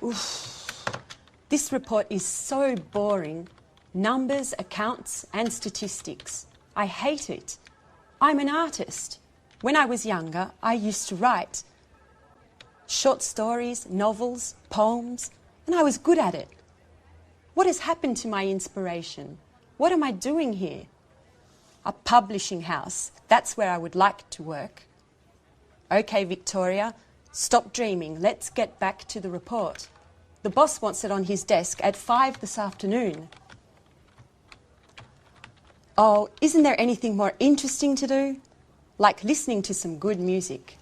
Oof. This report is so boring. Numbers, accounts and statistics. I hate it. I'm an artist. When I was younger, I used to write short stories, novels, poems, and I was good at it. What has happened to my inspiration? What am I doing here? A publishing house. That's where I would like to work. Okay, Victoria, stop dreaming. Let's get back to the report. The boss wants it on his desk at 5 this afternoon. Oh, isn't there anything more interesting to do? Like listening to some good music.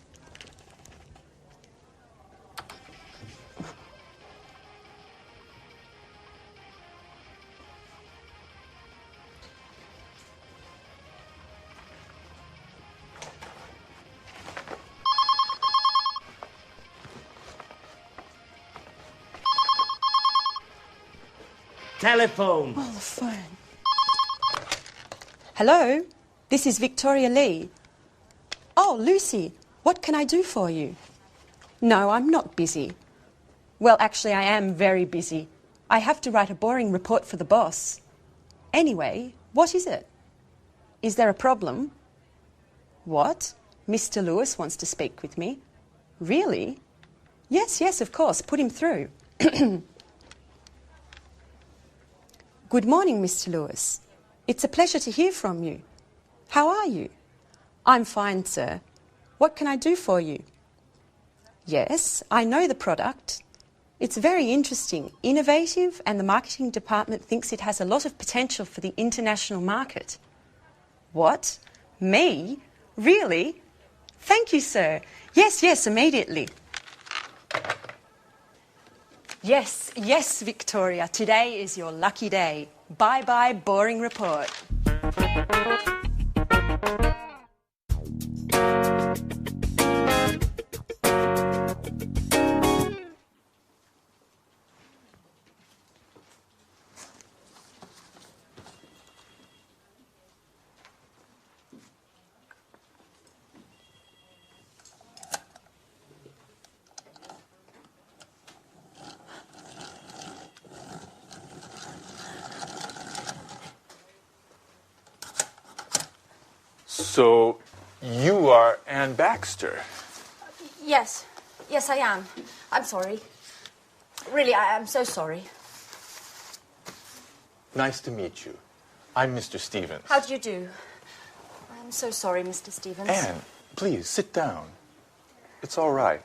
Telephone. Oh, the phone. Hello, this is Victoria Lee. Oh, Lucy, what can I do for you? No, I'm not busy. Well, actually, I am very busy. I have to write a boring report for the boss. Anyway, what is it? Is there a problem? What? Mr. Lewis wants to speak with me? Really? Yes, yes, of course. Put him through. Good morning, Mr. Lewis. It's a pleasure to hear from you. How are you? I'm fine, sir. What can I do for you? Yes, I know the product. It's very interesting, innovative, and the marketing department thinks it has a lot of potential for the international market. What? Me? Really? Thank you, sir. Yes, yes, immediately. Yes, yes, Victoria. Today is your lucky day. Bye-bye, boring report. So, you are Anne Baxter. Yes. Yes, I am. I'm sorry. Really, I'm so sorry. Nice to meet you. I'm Mr. Stevens. How do you do? I'm so sorry, Mr. Stevens. Anne, please, sit down. It's all right.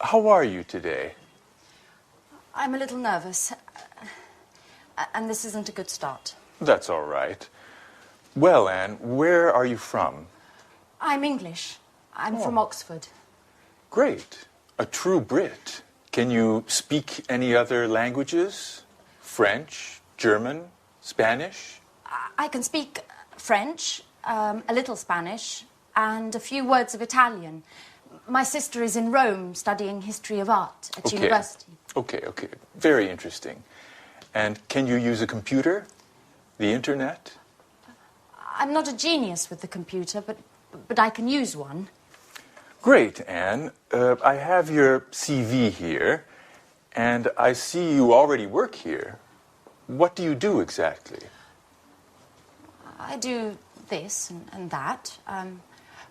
How are you today? I'm a little nervous. And this isn't a good start. That's all right. Well, Anne, where are you from? I'm English. I'm from Oxford. Great. A true Brit. Can you speak any other languages? French, German, Spanish? I can speak French, a little Spanish, and a few words of Italian. My sister is in Rome studying history of art at university. Okay. Very interesting. And can you use a computer? The internet? I'm not a genius with the computer, but I can use one. Great, Anne. I have your CV here, and I see you already work here. What do you do exactly? I do this and that.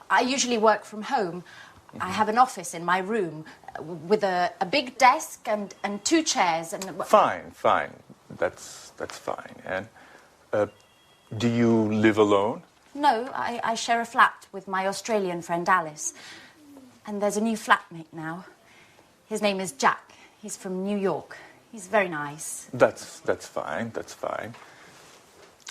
I usually work from home. I have an office in my room with a big desk and 2 chairs and... Fine. That's fine. And do you live alone? No, I share a flat with my Australian friend Alice. And there's a new flatmate now. His name is Jack. He's from New York. He's very nice. That's fine.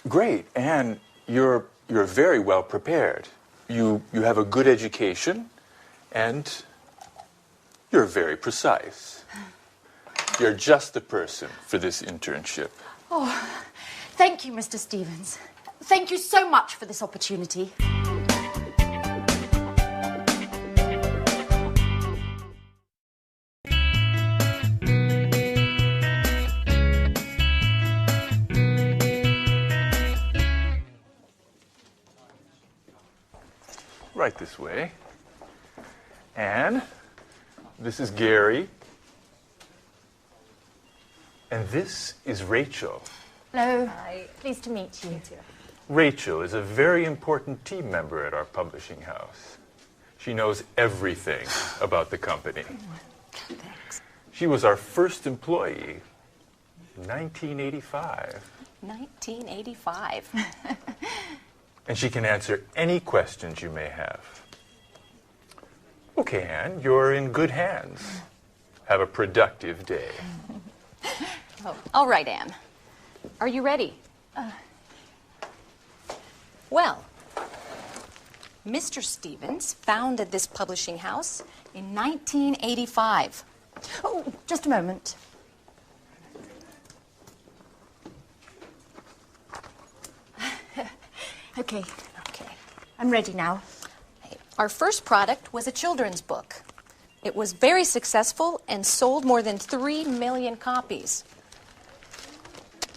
Great. And you're very well prepared. You have a good education, and you're very precise. You're just the person for this internship. Oh, thank you, Mr. Stevens. Thank you so much for this opportunity. Right this way. Anne, This is Gary. And this is Rachel. Hello. Hi. Pleased to meet you. Rachel is a very important team member at our publishing house. She knows everything about the company. Thanks. She was our first employee, 1985. 1985. And she can answer any questions you may have. Okay, Anne, you're in good hands. Have a productive day. Oh, all right, Anne. Are you ready? Well, Mr. Stevens founded this publishing house in 1985. Oh, just a moment. Okay. I'm ready now. Our first product was a children's book. It was very successful and sold more than 3 million copies.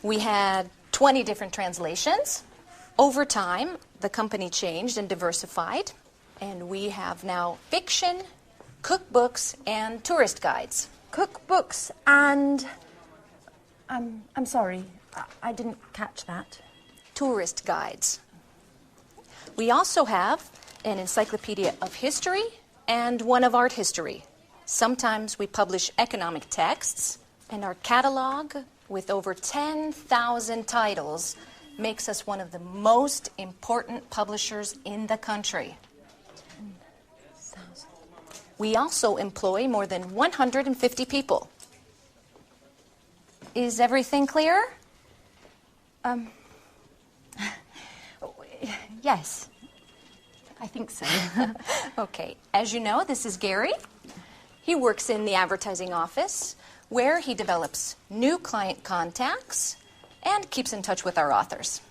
We had 20 different translations. Over time, the company changed and diversified, and we have now fiction, cookbooks, and tourist guides. Cookbooks and... I'm sorry, I didn't catch that. Tourist guides. We also have an encyclopedia of history and one of art history. Sometimes we publish economic texts, and our catalog, with over 10,000 titles, makes us one of the most important publishers in the country. 10,000. We also employ more than 150 people. Is everything clear? Yes, I think so. Okay, as you know, this is Gary. He works in the advertising office, where he develops new client contacts and keeps in touch with our authors.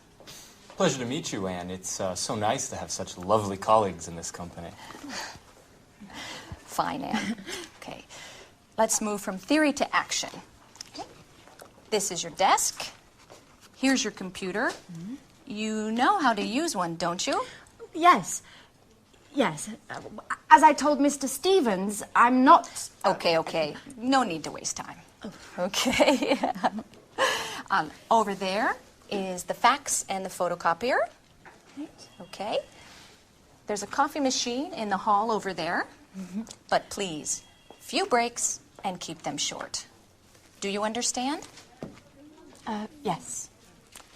Pleasure to meet you, Anne. It's so nice to have such lovely colleagues in this company. Fine, Anne. Okay, let's move from theory to action. Okay. This is your desk. Here's your computer. Mm-hmm. You know how to use one, don't you? Yes. As I told Mr. Stevens, I'm not... Okay. No need to waste time. Okay. Over there is the fax and the photocopier. Okay. There's a coffee machine in the hall over there. Mm-hmm. But please, few breaks and keep them short. Do you understand? Yes.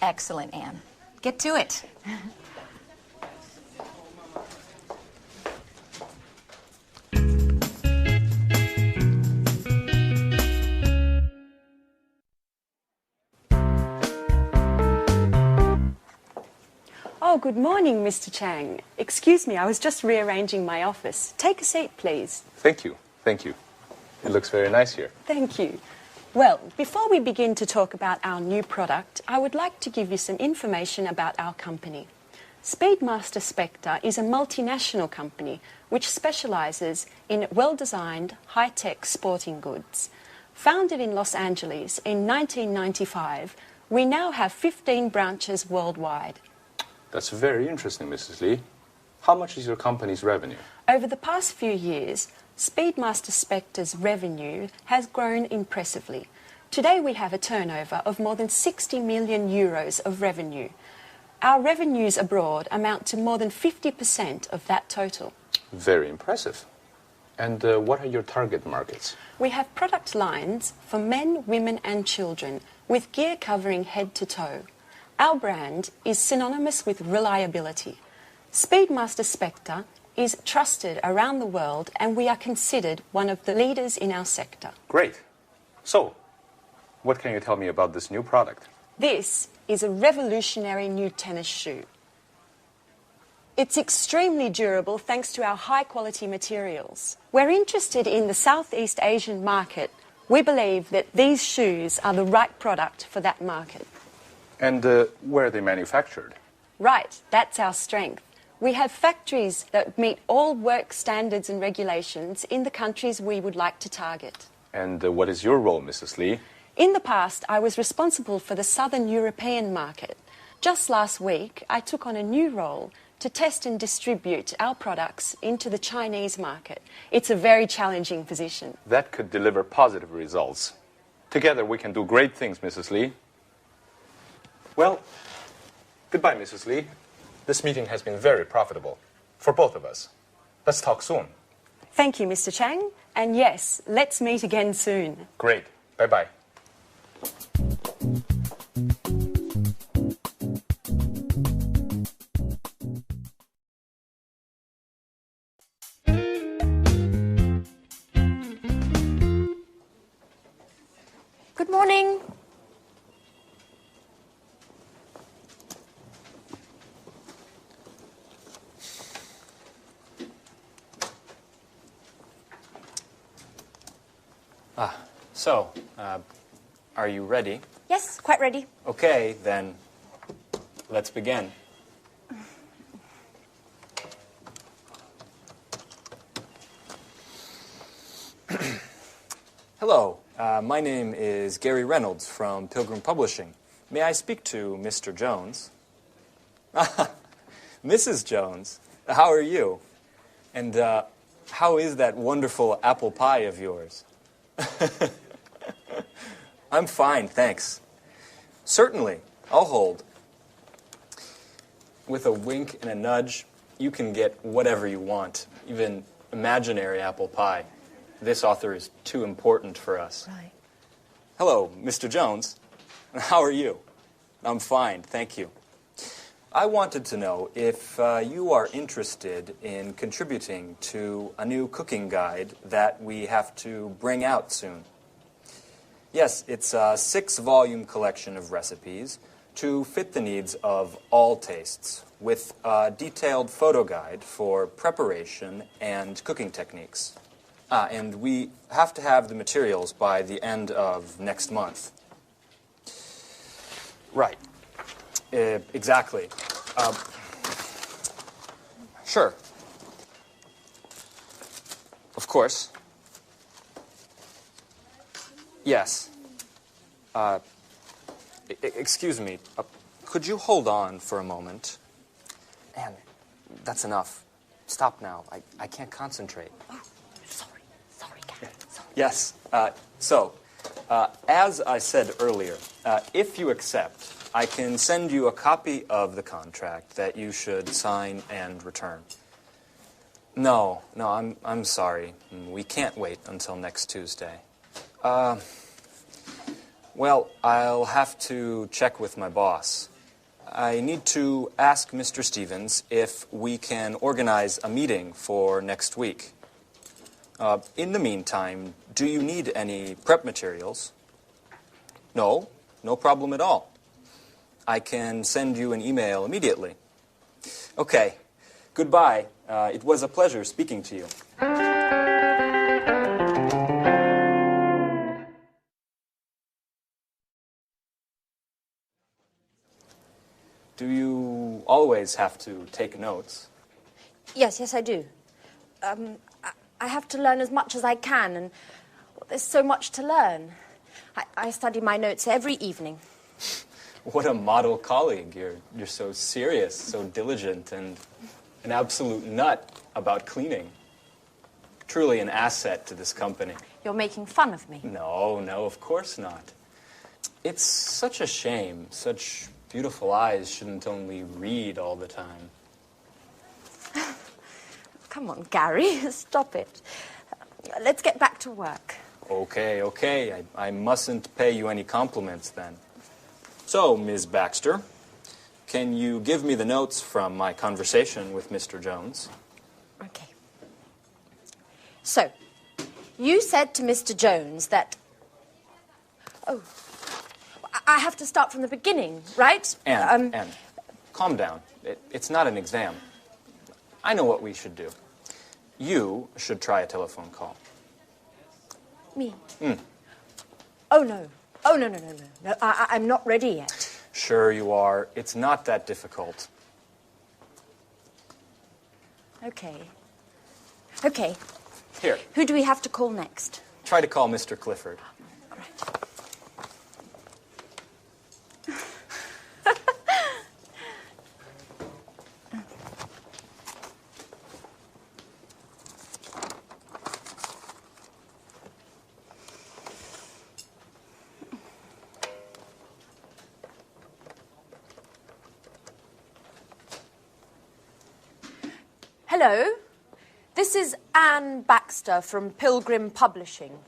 Excellent, Anne. Get to it. Oh, good morning, Mr. Chang. Excuse me, I was just rearranging my office. Take a seat, please. Thank you. It looks very nice here. Thank you. Well, before we begin to talk about our new product, I would like to give you some information about our company. Speedmaster Spectre is a multinational company which specializes in well-designed, high-tech sporting goods. Founded in Los Angeles in 1995, we now have 15 branches worldwide. That's very interesting, Mrs. Lee. How much is your company's revenue? Over the past few years, Speedmaster Spectre's revenue has grown impressively. Today we have a turnover of more than 60 million euros of revenue. Our revenues abroad amount to more than 50% of that total. Very impressive. And what are your target markets? We have product lines for men, women and children with gear covering head to toe. Our brand is synonymous with reliability. Speedmaster Spectre is trusted around the world, and we are considered one of the leaders in our sector. Great. So, what can you tell me about this new product? This is a revolutionary new tennis shoe. It's extremely durable thanks to our high-quality materials. We're interested in the Southeast Asian market. We believe that these shoes are the right product for that market. And where are they manufactured? Right, that's our strength. We have factories that meet all work standards and regulations in the countries we would like to target. And what is your role, Mrs. Lee? In the past, I was responsible for the Southern European market. Just last week, I took on a new role to test and distribute our products into the Chinese market. It's a very challenging position. That could deliver positive results. Together we can do great things, Mrs. Lee. Well, goodbye, Mrs. Lee. This meeting has been very profitable for both of us. Let's talk soon. Thank you, Mr. Chang. And yes, let's meet again soon. Great. Bye-bye. Good morning. So, are you ready? Yes, quite ready. Okay, then let's begin. Hello, my name is Gary Reynolds from Pilgrim Publishing. May I speak to Mr. Jones? Mrs. Jones, how are you? And how is that wonderful apple pie of yours? I'm fine, thanks. Certainly, I'll hold. With a wink and a nudge, you can get whatever you want, even imaginary apple pie. This author is too important for us. Right. Hello, Mr. Jones. How are you? I'm fine, thank you. I wanted to know if you are interested in contributing to a new cooking guide that we have to bring out soon. Yes, it's a 6-volume collection of recipes to fit the needs of all tastes, with a detailed photo guide for preparation and cooking techniques. And we have to have the materials by the end of next month. Right. Exactly. Sure. Of course. Yes. Excuse me. Could you hold on for a moment? Anne, that's enough. Stop now. I can't concentrate. Oh, sorry, Gary. Sorry. Yes. As I said earlier, if you accept, I can send you a copy of the contract that you should sign and return. No, I'm sorry. We can't wait until next Tuesday. Well, I'll have to check with my boss. I need to ask Mr. Stevens if we can organize a meeting for next week. In the meantime, do you need any prep materials? No problem at all. I can send you an email immediately. Okay, goodbye. It was a pleasure speaking to you. Do you always have to take notes? Yes, I do. I have to learn as much as I can, and there's so much to learn. I study my notes every evening. What a model colleague. You're so serious, so diligent, and an absolute nut about cleaning. Truly an asset to this company. You're making fun of me. No, of course not. It's such a shame. Such beautiful eyes shouldn't only read all the time. Come on, Gary, stop it. Let's get back to work. Okay. I mustn't pay you any compliments then. So, Ms. Baxter, can you give me the notes from my conversation with Mr. Jones? Okay. So, you said to Mr. Jones that... Oh, I have to start from the beginning, right? Anne, calm down. It's not an exam. I know what we should do. You should try a telephone call. Me? Oh, no. No, I'm not ready yet. Sure you are. It's not that difficult. Okay. Here, Who do we have to call next? try to call Mr. Clifford. All right. Hello. This is Anne Baxter from Pilgrim Publishing.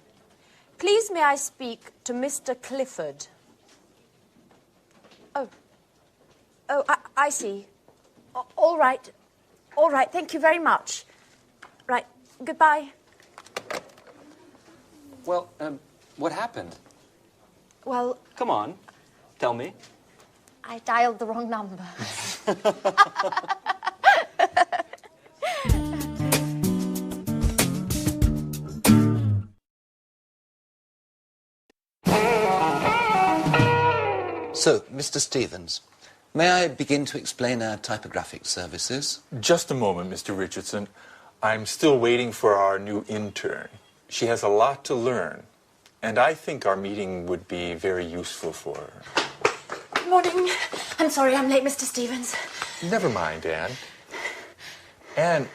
Please may I speak to Mr. Clifford? Oh, I see. All right. All right, thank you very much. Right, goodbye. Well, what happened? Well, Come on, tell me. I dialed the wrong number. So, Mr. Stevens, may I begin to explain our typographic services? Just a moment, Mr. Richardson. I'm still waiting for our new intern. She has a lot to learn, and I think our meeting would be very useful for her. Good morning. I'm sorry I'm late, Mr. Stevens. Never mind, Anne. Anne,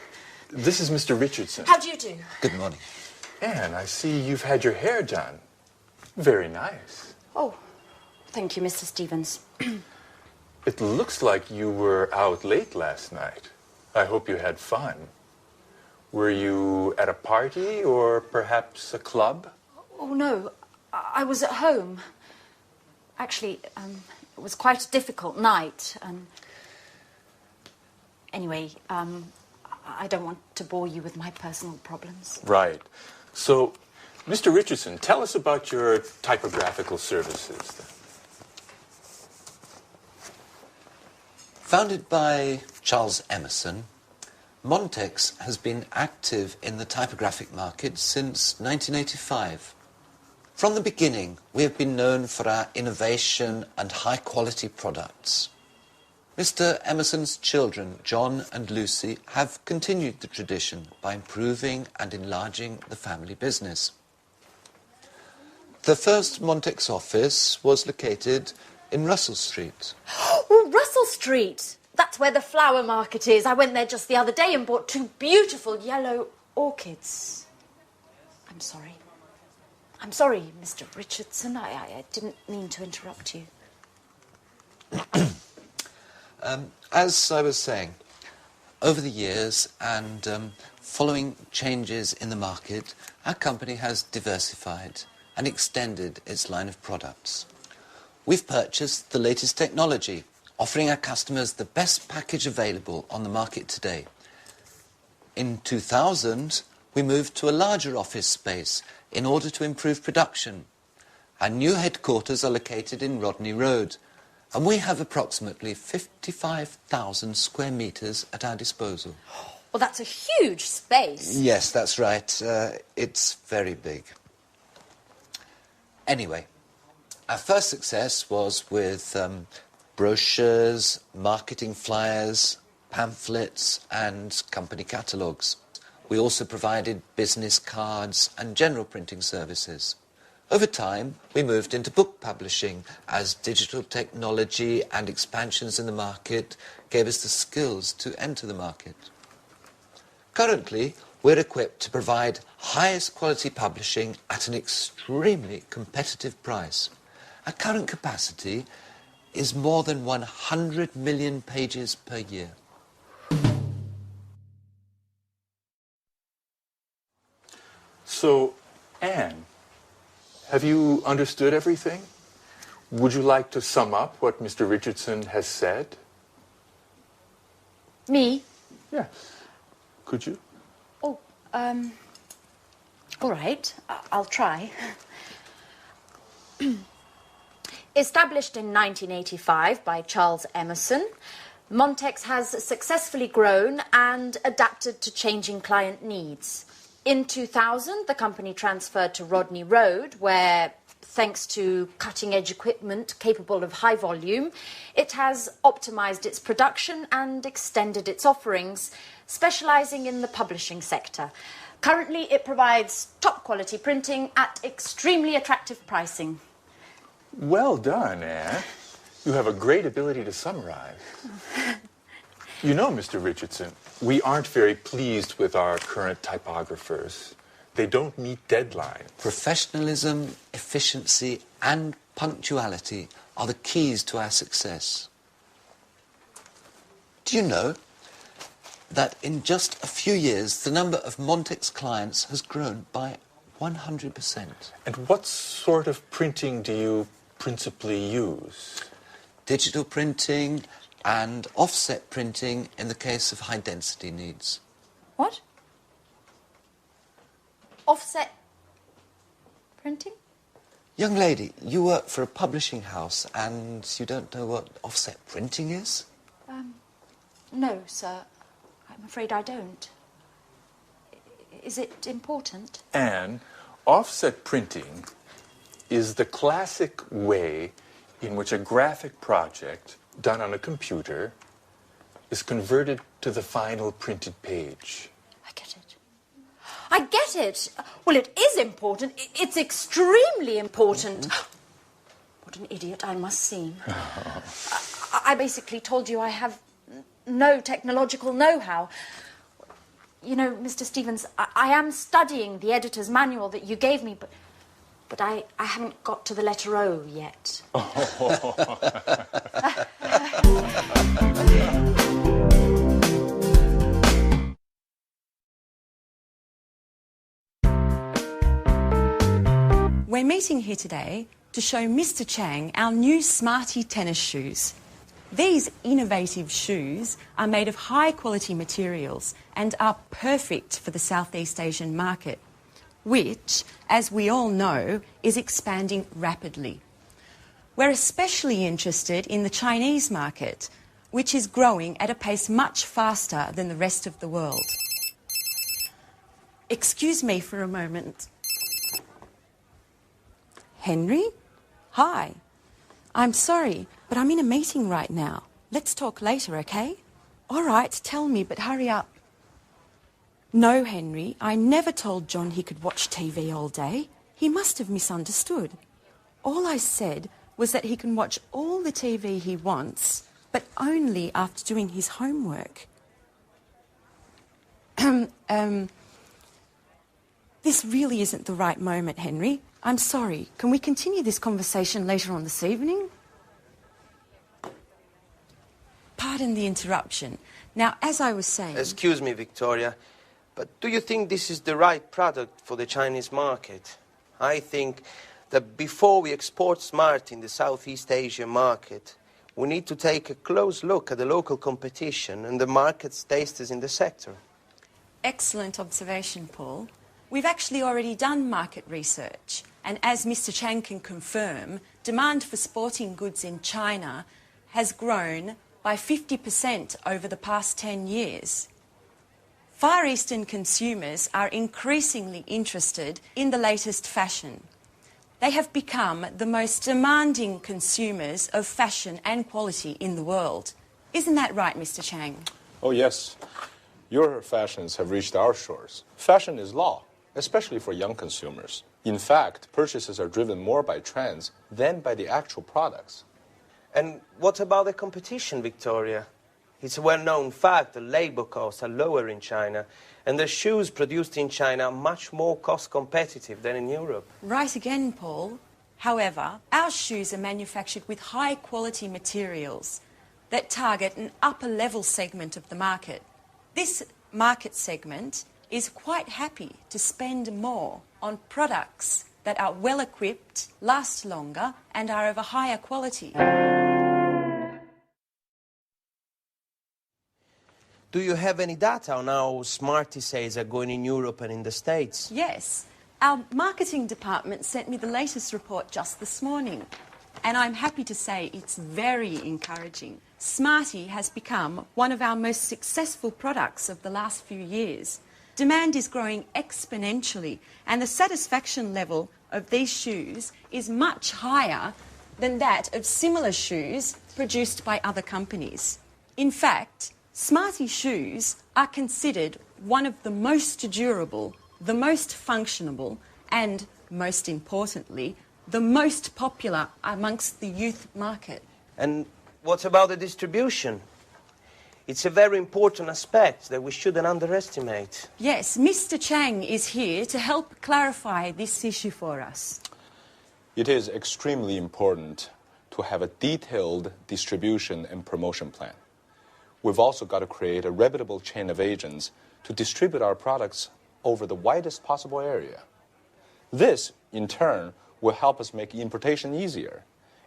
this is Mr. Richardson. How do you do? Good morning. Anne, I see you've had your hair done. Very nice. Oh, thank you, Mr. Stevens. It looks like you were out late last night. I hope you had fun. Were you at a party or perhaps a club? Oh, no. I was at home. Actually, it was quite a difficult night. Anyway, I don't want to bore you with my personal problems. Right. So, Mr. Richardson, tell us about your typographical services. Founded by Charles Emerson, Montex has been active in the typographic market since 1985. From the beginning, we have been known for our innovation and high-quality products. Mr. Emerson's children, John and Lucy, have continued the tradition by improving and enlarging the family business. The first Montex office was located in Russell Street. Oh, Russell Street! That's where the flower market is. I went there just the other day and bought 2 beautiful yellow orchids. I'm sorry. I'm sorry, Mr. Richardson. I didn't mean to interrupt you. As I was saying, over the years and following changes in the market, our company has diversified and extended its line of products. We've purchased the latest technology, offering our customers the best package available on the market today. In 2000, we moved to a larger office space in order to improve production. Our new headquarters are located in Rodney Road, and we have approximately 55,000 square metres at our disposal. Well, that's a huge space. Yes, that's right. It's very big. Anyway, our first success was with brochures, marketing flyers, pamphlets, and company catalogues. We also provided business cards and general printing services. Over time, we moved into book publishing as digital technology and expansions in the market gave us the skills to enter the market. Currently, we're equipped to provide highest quality publishing at an extremely competitive price. Our current capacity is more than 100 million pages per year. So, Anne, have you understood everything? Would you like to sum up what Mr. Richardson has said? Me? Yes. Could you? Oh, all right. I'll try. Established in 1985 by Charles Emerson, Montex has successfully grown and adapted to changing client needs. In 2000, the company transferred to Rodney Road, where, thanks to cutting-edge equipment capable of high volume, it has optimized its production and extended its offerings, specializing in the publishing sector. Currently, it provides top-quality printing at extremely attractive pricing. Well done, Anne. You have a great ability to summarize. You know, Mr. Richardson, we aren't very pleased with our current typographers. They don't meet deadlines. Professionalism, efficiency, and punctuality are the keys to our success. Do you know, that in just a few years, the number of Montex clients has grown by 100%. And what sort of printing do you principally use? Digital printing and offset printing in the case of high-density needs. What? Offset printing? Young lady, you work for a publishing house and you don't know what offset printing is? No, sir. I'm afraid I don't. Is it important? Anne, offset printing is the classic way in which a graphic project done on a computer is converted to the final printed page. I get it. I get it. Well, it is important. It's extremely important. What an idiot I must seem. I basically told you I have no technological know-how. You know, Mr. Stevens, I am studying the editor's manual that you gave me, but I haven't got to the letter O yet. We're meeting here today to show Mr. Chang our new Smarty tennis shoes. These innovative shoes are made of high-quality materials and are perfect for the Southeast Asian market, which, as we all know, is expanding rapidly. We're especially interested in the Chinese market, which is growing at a pace much faster than the rest of the world. Excuse me for a moment. Henry? Hi. I'm sorry, but I'm in a meeting right now. Let's talk later, okay? All right, tell me, but hurry up. No, Henry, I never told John he could watch TV all day. He must have misunderstood. All I said was that he can watch all the TV he wants, but only after doing his homework. This really isn't the right moment, Henry. I'm sorry. Can we continue this conversation later on this evening? Pardon the interruption. Now, as I was saying... Excuse me, Victoria, but do you think this is the right product for the Chinese market? I think that before we export Smart in the Southeast Asian market, we need to take a close look at the local competition and the market's tasters in the sector. Excellent observation, Paul. We've actually already done market research, and as Mr. Chang can confirm, demand for sporting goods in China has grown by 50% over the past 10 years. Far Eastern consumers are increasingly interested in the latest fashion. They have become the most demanding consumers of fashion and quality in the world. Isn't that right, Mr. Chang? Oh, yes. Your fashions have reached our shores. Fashion is law, especially for young consumers. In fact, purchases are driven more by trends than by the actual products. And what about the competition, Victoria? It's a well-known fact that labor costs are lower in China, and the shoes produced in China are much more cost-competitive than in Europe. Right again, Paul. However, our shoes are manufactured with high-quality materials that target an upper-level segment of the market. This market segment is quite happy to spend more on products that are well-equipped, last longer, and are of a higher quality. Do you have any data on how Smarty sales are going in Europe and in the States? Yes. Our marketing department sent me the latest report just this morning, and I'm happy to say it's very encouraging. Smarty has become one of our most successful products of the last few years. Demand is growing exponentially, and the satisfaction level of these shoes is much higher than that of similar shoes produced by other companies. In fact, Smarty shoes are considered one of the most durable, the most functional, and, most importantly, the most popular amongst the youth market. And what about the distribution? It's a very important aspect that we shouldn't underestimate. Yes, Mr. Chang is here to help clarify this issue for us. It is extremely important to have a detailed distribution and promotion plan. we've also got to create a reputable chain of agents to distribute our products over the widest possible area. This, in turn, will help us make importation easier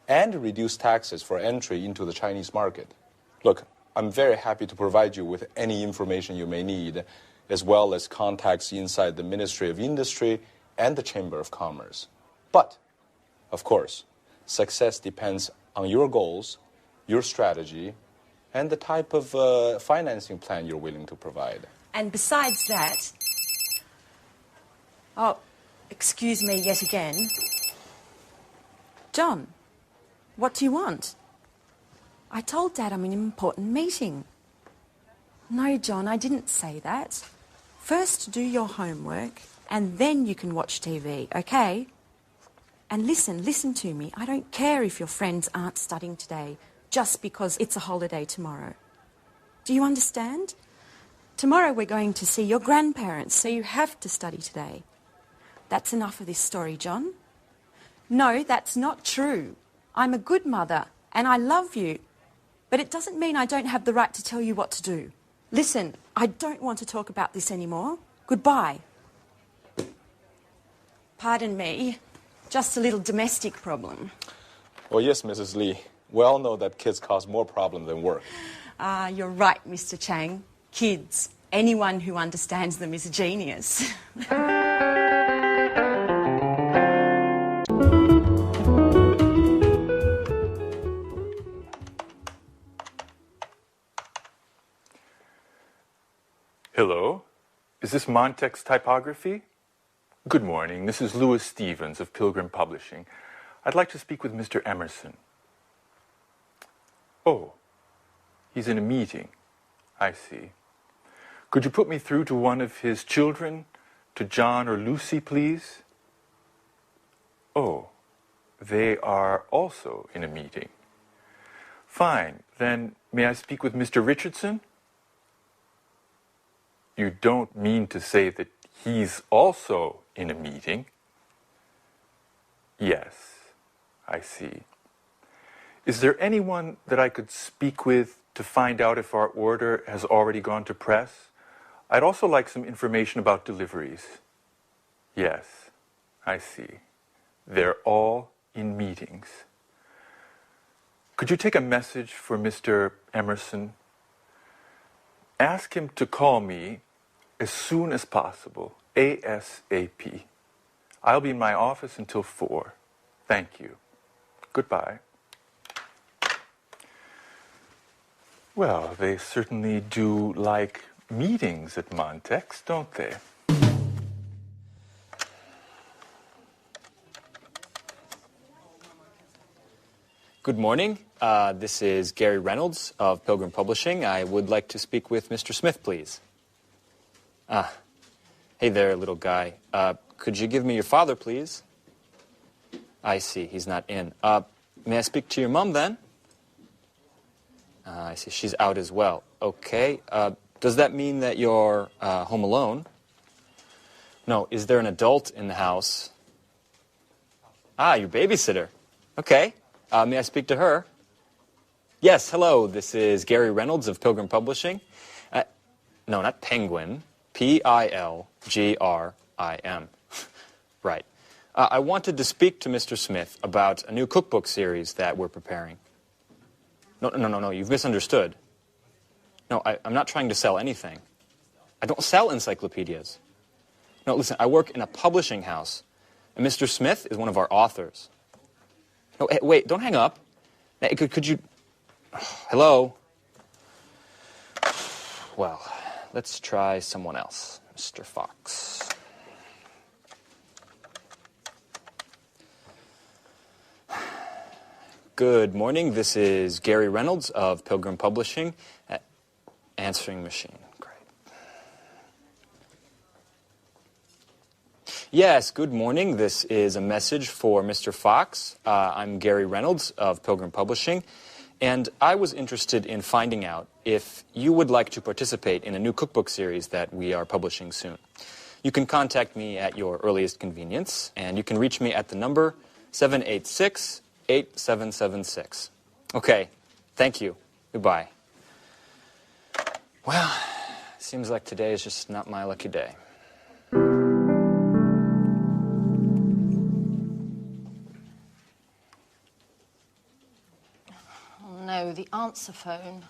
and reduce taxes for entry into the Chinese market. Look, I'm very happy to provide you with any information you may need, as well as contacts inside the Ministry of Industry and the Chamber of Commerce. But, of course, success depends on your goals, your strategy, and the type of financing plan you're willing to provide. And besides that... Oh, excuse me yet again. John, what do you want? I told Dad I'm in an important meeting. No, John, I didn't say that. First do your homework, and then you can watch TV, okay? And listen to me. I don't care if your friends aren't studying today just because it's a holiday tomorrow. Do you understand? Tomorrow we're going to see your grandparents, so you have to study today. That's enough of this story, John. No, that's not true. I'm a good mother, and I love you. But it doesn't mean I don't have the right to tell you what to do. Listen, I don't want to talk about this anymore. Goodbye. Pardon me, just a little domestic problem. Well, yes, Mrs. Lee. We all know that kids cause more problem than work. You're right, Mr. Chang. Kids, anyone who understands them is a genius. Hello, is this Montex Typography? Good morning, this is Louis Stevens of Pilgrim Publishing. I'd like to speak with Mr. Emerson. Oh, he's in a meeting. I see. Could you put me through to one of his children, to John or Lucy, please? Oh, they are also in a meeting. Fine, then may I speak with Mr. Richardson? You don't mean to say that he's also in a meeting? Yes, I see. Is there anyone that I could speak with to find out if our order has already gone to press? I'd also like some information about deliveries. Yes, I see. They're all in meetings. Could you take a message for Mr. Emerson? Ask him to call me as soon as possible, ASAP. I'll be in my office until 4. Thank you. Goodbye. Well, they certainly do like meetings at Montex, don't they? Good morning. This is Gary Reynolds of Pilgrim Publishing. I would like to speak with Mr. Smith, please. Hey there, little guy. Could you give me your father, please? I see, he's not in. May I speak to your mom, then? I see, she's out as well. Okay. Does that mean that you're home alone? No, is there an adult in the house? Your babysitter. Okay. May I speak to her? Yes, hello. This is Gary Reynolds of Pilgrim Publishing. No, not Penguin. Pilgrim. Right. I wanted to speak to Mr. Smith about a new cookbook series that we're preparing. No, you've misunderstood. No, I'm not trying to sell anything. I don't sell encyclopedias. No, listen, I work in a publishing house, and Mr. Smith is one of our authors. No, hey, wait, don't hang up. Could you... Hello? Well, let's try someone else. Mr. Fox. Good morning. This is Gary Reynolds of Pilgrim Publishing. Answering machine. Great. Yes, good morning. This is a message for Mr. Fox. I'm Gary Reynolds of Pilgrim Publishing, and I was interested in finding out if you would like to participate in a new cookbook series that we are publishing soon. You can contact me at your earliest convenience, and you can reach me at the number 786-8776. Okay, thank you. Goodbye. Well, seems like today is just not my lucky day. Oh no, the answer phone.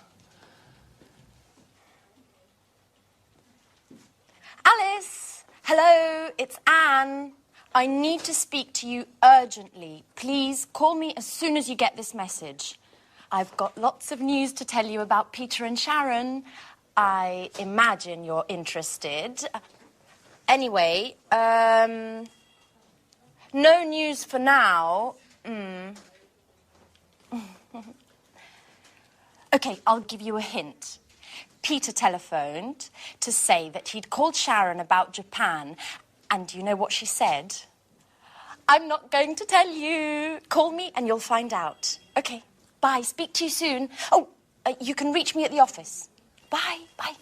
Alice! Hello, it's Anne. I need to speak to you urgently. Please call me as soon as you get this message. I've got lots of news to tell you about Peter and Sharon. I imagine you're interested. Anyway, no news for now. Okay, I'll give you a hint. Peter telephoned to say that he'd called Sharon about Japan, and do you know what she said? I'm not going to tell you. Call me and you'll find out. Okay, bye. Speak to you soon. Oh, you can reach me at the office. Bye, bye.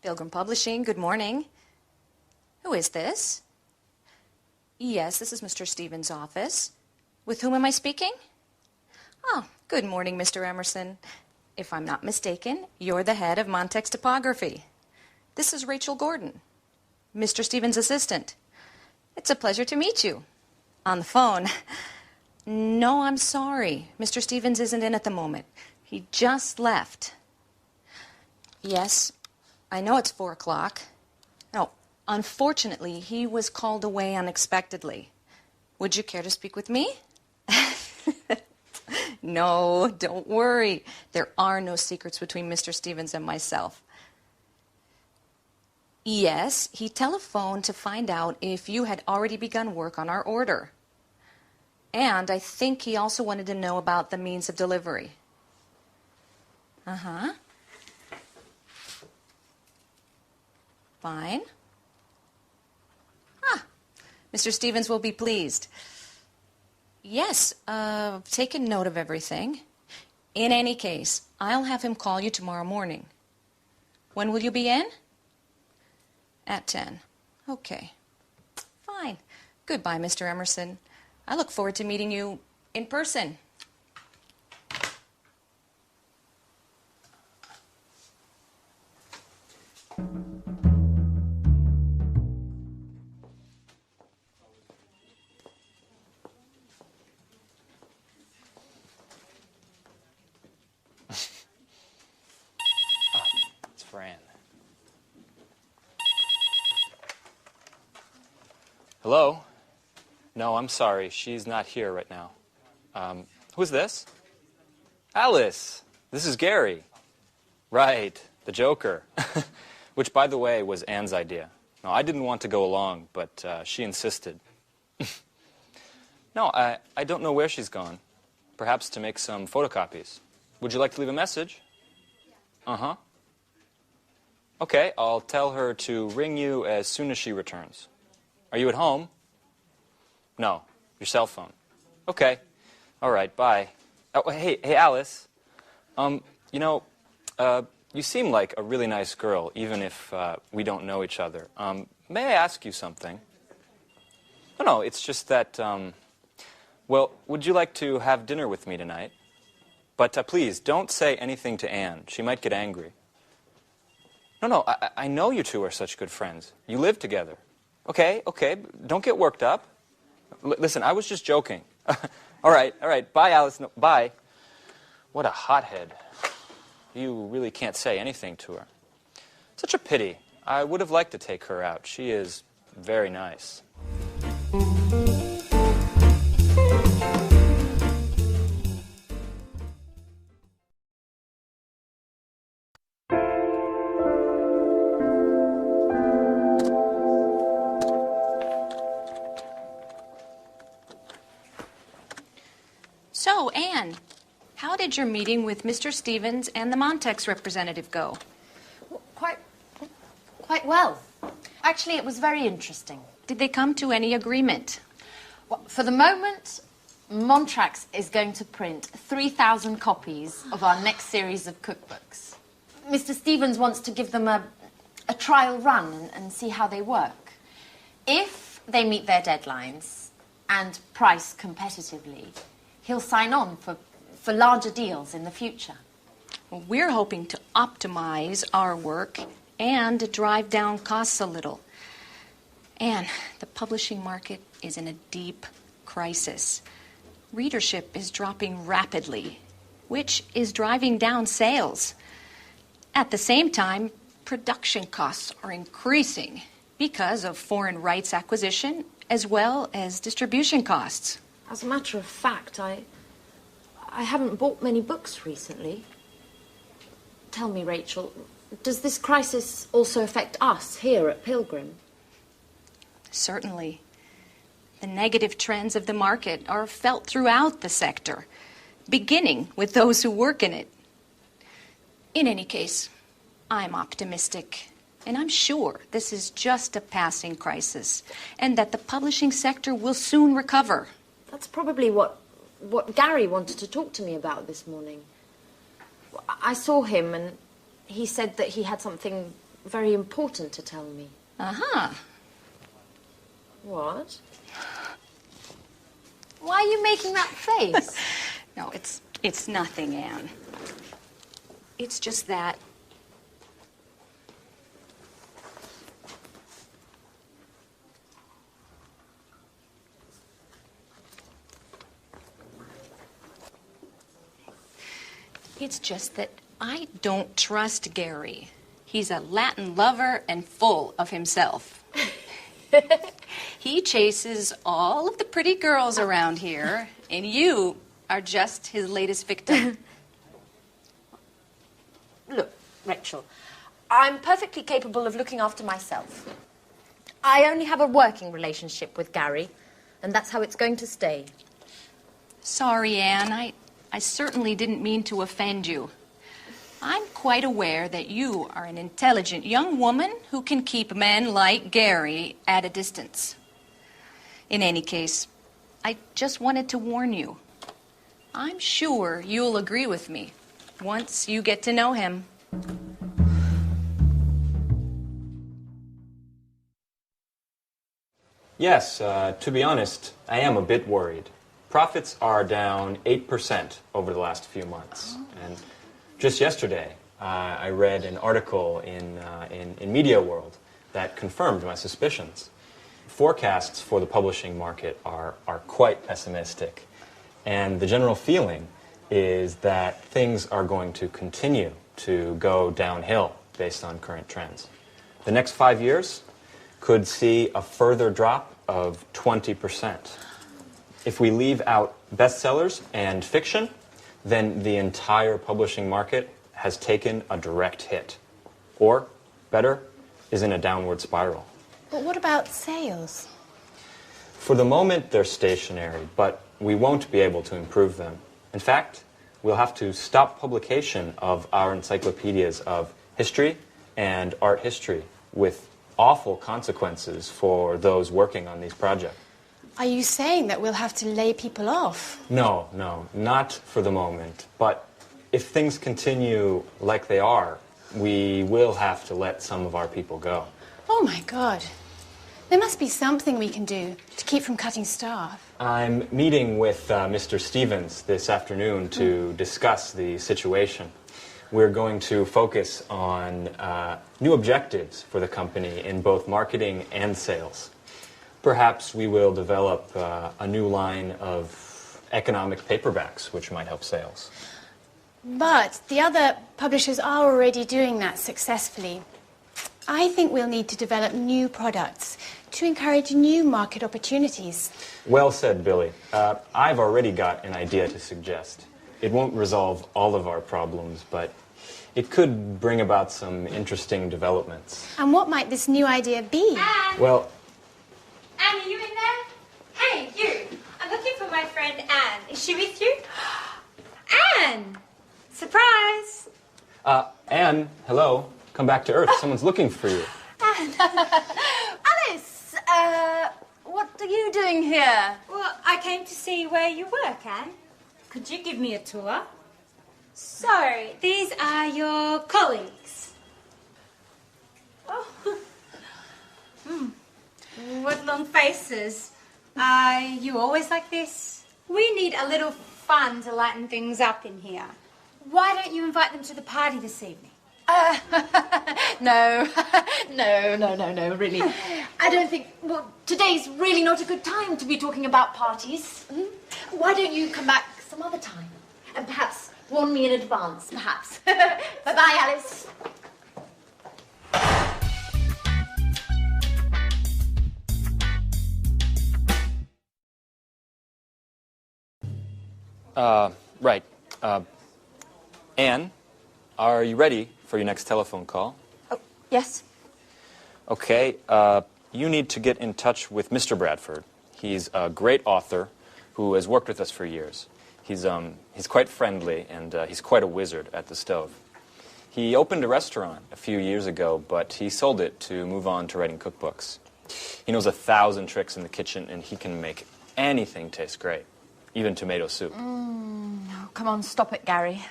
Pilgrim Publishing, good morning. Who is this? Yes, this is Mr. Stevens' office. With whom am I speaking? Oh, good morning, Mr. Emerson. If I'm not mistaken, you're the head of Montex Typography. This is Rachel Gordon, Mr. Stevens' assistant. It's a pleasure to meet you. On the phone. No, I'm sorry. Mr. Stevens isn't in at the moment. He just left. Yes, I know it's 4 o'clock. No, unfortunately, he was called away unexpectedly. Would you care to speak with me? No, don't worry. There are no secrets between Mr. Stevens and myself. Yes, he telephoned to find out if you had already begun work on our order. And I think he also wanted to know about the means of delivery. Uh-huh. Fine. Ah, Mr. Stevens will be pleased. Yes, I've taken note of everything. In any case, I'll have him call you tomorrow morning. When will you be in? At 10. Okay. Fine. Goodbye, Mr. Emerson. I look forward to meeting you in person. It's Fran. Hello? No, I'm sorry. She's not here right now. Who's this? Alice. This is Gary. Right, the Joker. Which, by the way, was Anne's idea. No, I didn't want to go along, but she insisted. No, I don't know where she's gone. Perhaps to make some photocopies. Would you like to leave a message? Uh-huh. Okay, I'll tell her to ring you as soon as she returns. Are you at home? No, your cell phone. Okay. All right, bye. Oh, hey, Alice. You seem like a really nice girl, even if we don't know each other. May I ask you something? No, it's just that, well, would you like to have dinner with me tonight? But please, don't say anything to Anne. She might get angry. No, I know you two are such good friends. You live together. Okay, don't get worked up. Listen, I was just joking. All right, bye, Alice. No, bye. What a hothead. You really can't say anything to her. Such a pity. I would have liked to take her out. She is very nice. So, Anne, how did your meeting with Mr. Stevens and the Montex representative go? Quite well. Actually, it was very interesting. Did they come to any agreement? Well, for the moment, Montrax is going to print 3,000 copies of our next series of cookbooks. Mr. Stevens wants to give them a trial run and see how they work. If they meet their deadlines and price competitively, he'll sign on for larger deals in the future. Well, we're hoping to optimize our work and drive down costs a little. Anne, the publishing market is in a deep crisis. Readership is dropping rapidly, which is driving down sales. At the same time, production costs are increasing because of foreign rights acquisition as well as distribution costs. As a matter of fact, I haven't bought many books recently. Tell me, Rachel, does this crisis also affect us here at Pilgrim? Certainly. The negative trends of the market are felt throughout the sector, beginning with those who work in it. In any case, I'm optimistic, and I'm sure this is just a passing crisis, and that the publishing sector will soon recover. That's probably what Gary wanted to talk to me about this morning. I saw him, and he said that he had something very important to tell me. Uh-huh. What? Why are you making that face? No, it's nothing, Anne. It's just that I don't trust Gary. He's a Latin lover and full of himself. He chases all of the pretty girls around here, and you are just his latest victim. Look, Rachel, I'm perfectly capable of looking after myself. I only have a working relationship with Gary, and that's how it's going to stay. Sorry, Anne. I certainly didn't mean to offend you. I'm quite aware that you are an intelligent young woman who can keep men like Gary at a distance. In any case, I just wanted to warn you. I'm sure you'll agree with me once you get to know him. Yes, to be honest, I am a bit worried. Profits are down 8% over the last few months. And just yesterday, I read an article in Media World that confirmed my suspicions. Forecasts for the publishing market are quite pessimistic. And the general feeling is that things are going to continue to go downhill based on current trends. The next 5 years could see a further drop of 20%. If we leave out bestsellers and fiction, then the entire publishing market has taken a direct hit. Or, better, is in a downward spiral. But what about sales? For the moment, they're stationary, but we won't be able to improve them. In fact, we'll have to stop publication of our encyclopedias of history and art history, with awful consequences for those working on these projects. Are you saying that we'll have to lay people off? No, not for the moment. But if things continue like they are, we will have to let some of our people go. Oh my God. There must be something we can do to keep from cutting staff. I'm meeting with Mr. Stevens this afternoon to discuss the situation. We're going to focus on new objectives for the company in both marketing and sales. Perhaps we will develop a new line of economic paperbacks, which might help sales. But the other publishers are already doing that successfully. I think we'll need to develop new products to encourage new market opportunities. Well said, Billy. I've already got an idea to suggest. It won't resolve all of our problems, but it could bring about some interesting developments. And what might this new idea be? Anne! Well, Anne, are you in there? Hey, you! I'm looking for my friend Anne. Is she with you? Anne! Surprise! Anne, hello. Come back to Earth. Someone's looking for you. Anne! Alice! What are you doing here? Well, I came to see where you work, Anne. Could you give me a tour? So, these are your colleagues. Oh. What long faces. Are you always like this? We need a little fun to lighten things up in here. Why don't you invite them to the party this evening? No, no, really. I don't think, well, today's really not a good time to be talking about parties. Why don't you come back some other time? And perhaps warn me in advance, perhaps. Bye-bye, Alice. Right. Anne, are you ready for your next telephone call? Oh, yes. Okay, you need to get in touch with Mr. Bradford. He's a great author who has worked with us for years. He's quite friendly, and he's quite a wizard at the stove. He opened a restaurant a few years ago, but he sold it to move on to writing cookbooks. He knows 1,000 tricks in the kitchen, and he can make anything taste great, even tomato soup. Oh, come on, stop it, Gary.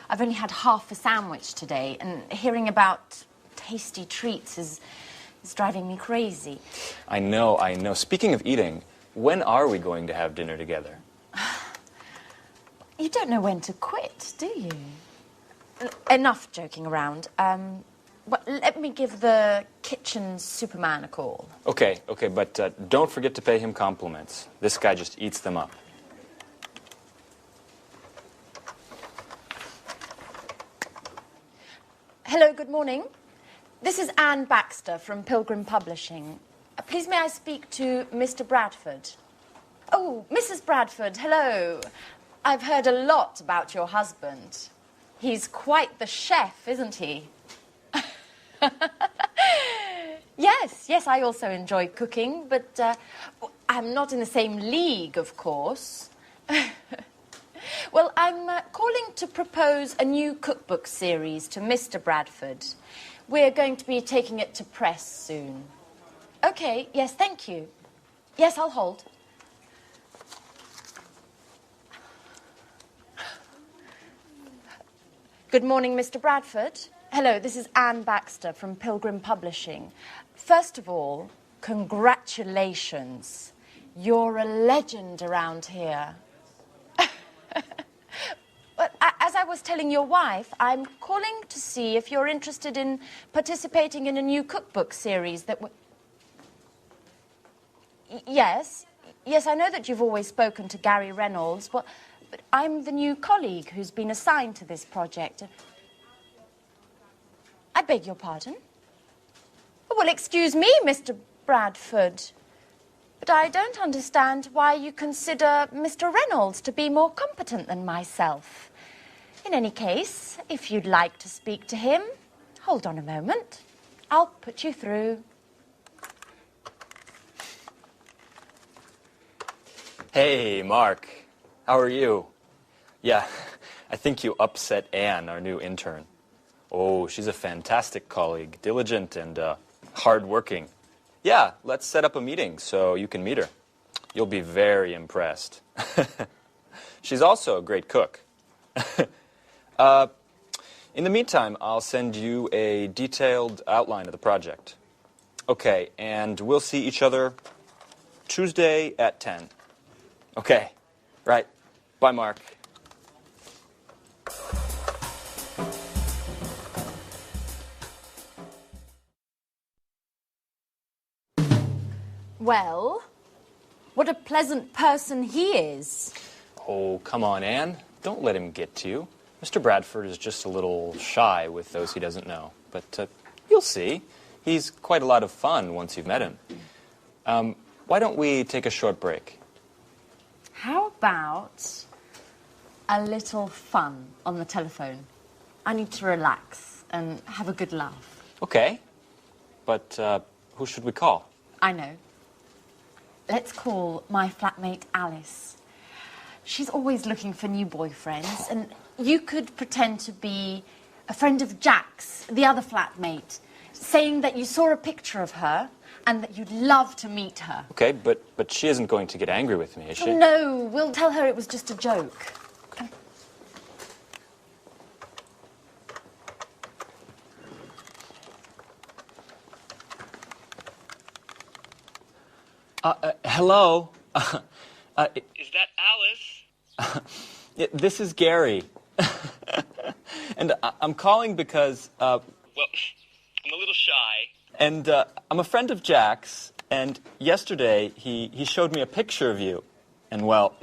I've only had half a sandwich today, and hearing about tasty treats is driving me crazy. I know. Speaking of eating, when are we going to have dinner together? You don't know when to quit, do you? Enough joking around. But let me give the kitchen superman a call. Okay, but don't forget to pay him compliments. This guy just eats them up. Hello, good morning. This is Anne Baxter from Pilgrim Publishing. Please may I speak to Mr. Bradford? Oh, Mrs. Bradford, hello. I've heard a lot about your husband. He's quite the chef, isn't he? Yes, I also enjoy cooking, but I'm not in the same league, of course. Well, I'm calling to propose a new cookbook series to Mr. Bradford. We're going to be taking it to press soon. Okay, yes, thank you. Yes, I'll hold. Good morning, Mr. Bradford. Hello, this is Anne Baxter from Pilgrim Publishing. First of all, congratulations. You're a legend around here. But as I was telling your wife, I'm calling to see if you're interested in participating in a new cookbook series that Yes, I know that you've always spoken to Gary Reynolds, but I'm the new colleague who's been assigned to this project. I beg your pardon? Well, excuse me, Mr. Bradford, but I don't understand why you consider Mr. Reynolds to be more competent than myself. In any case, if you'd like to speak to him, hold on a moment. I'll put you through. Hey, Mark. How are you? Yeah, I think you upset Anne, our new intern. Oh, she's a fantastic colleague, diligent and hardworking. Yeah, let's set up a meeting so you can meet her. You'll be very impressed. She's also a great cook. In the meantime, I'll send you a detailed outline of the project. Okay, and we'll see each other Tuesday at 10. Okay, right. Bye, Mark. Well, what a pleasant person he is. Oh, come on, Anne. Don't let him get to you. Mr. Bradford is just a little shy with those he doesn't know. But you'll see. He's quite a lot of fun once you've met him. Why don't we take a short break? How about a little fun on the telephone? I need to relax and have a good laugh. Okay. But who should we call? I know. Let's call my flatmate Alice. She's always looking for new boyfriends, and you could pretend to be a friend of Jack's, the other flatmate, saying that you saw a picture of her and that you'd love to meet her. Okay, but she isn't going to get angry with me, is she? No, we'll tell her it was just a joke. Hello? Is that Alice? Yeah, this is Gary. And I'm calling because, Well, I'm a little shy. and I'm a friend of Jack's, and yesterday he showed me a picture of you. And, well,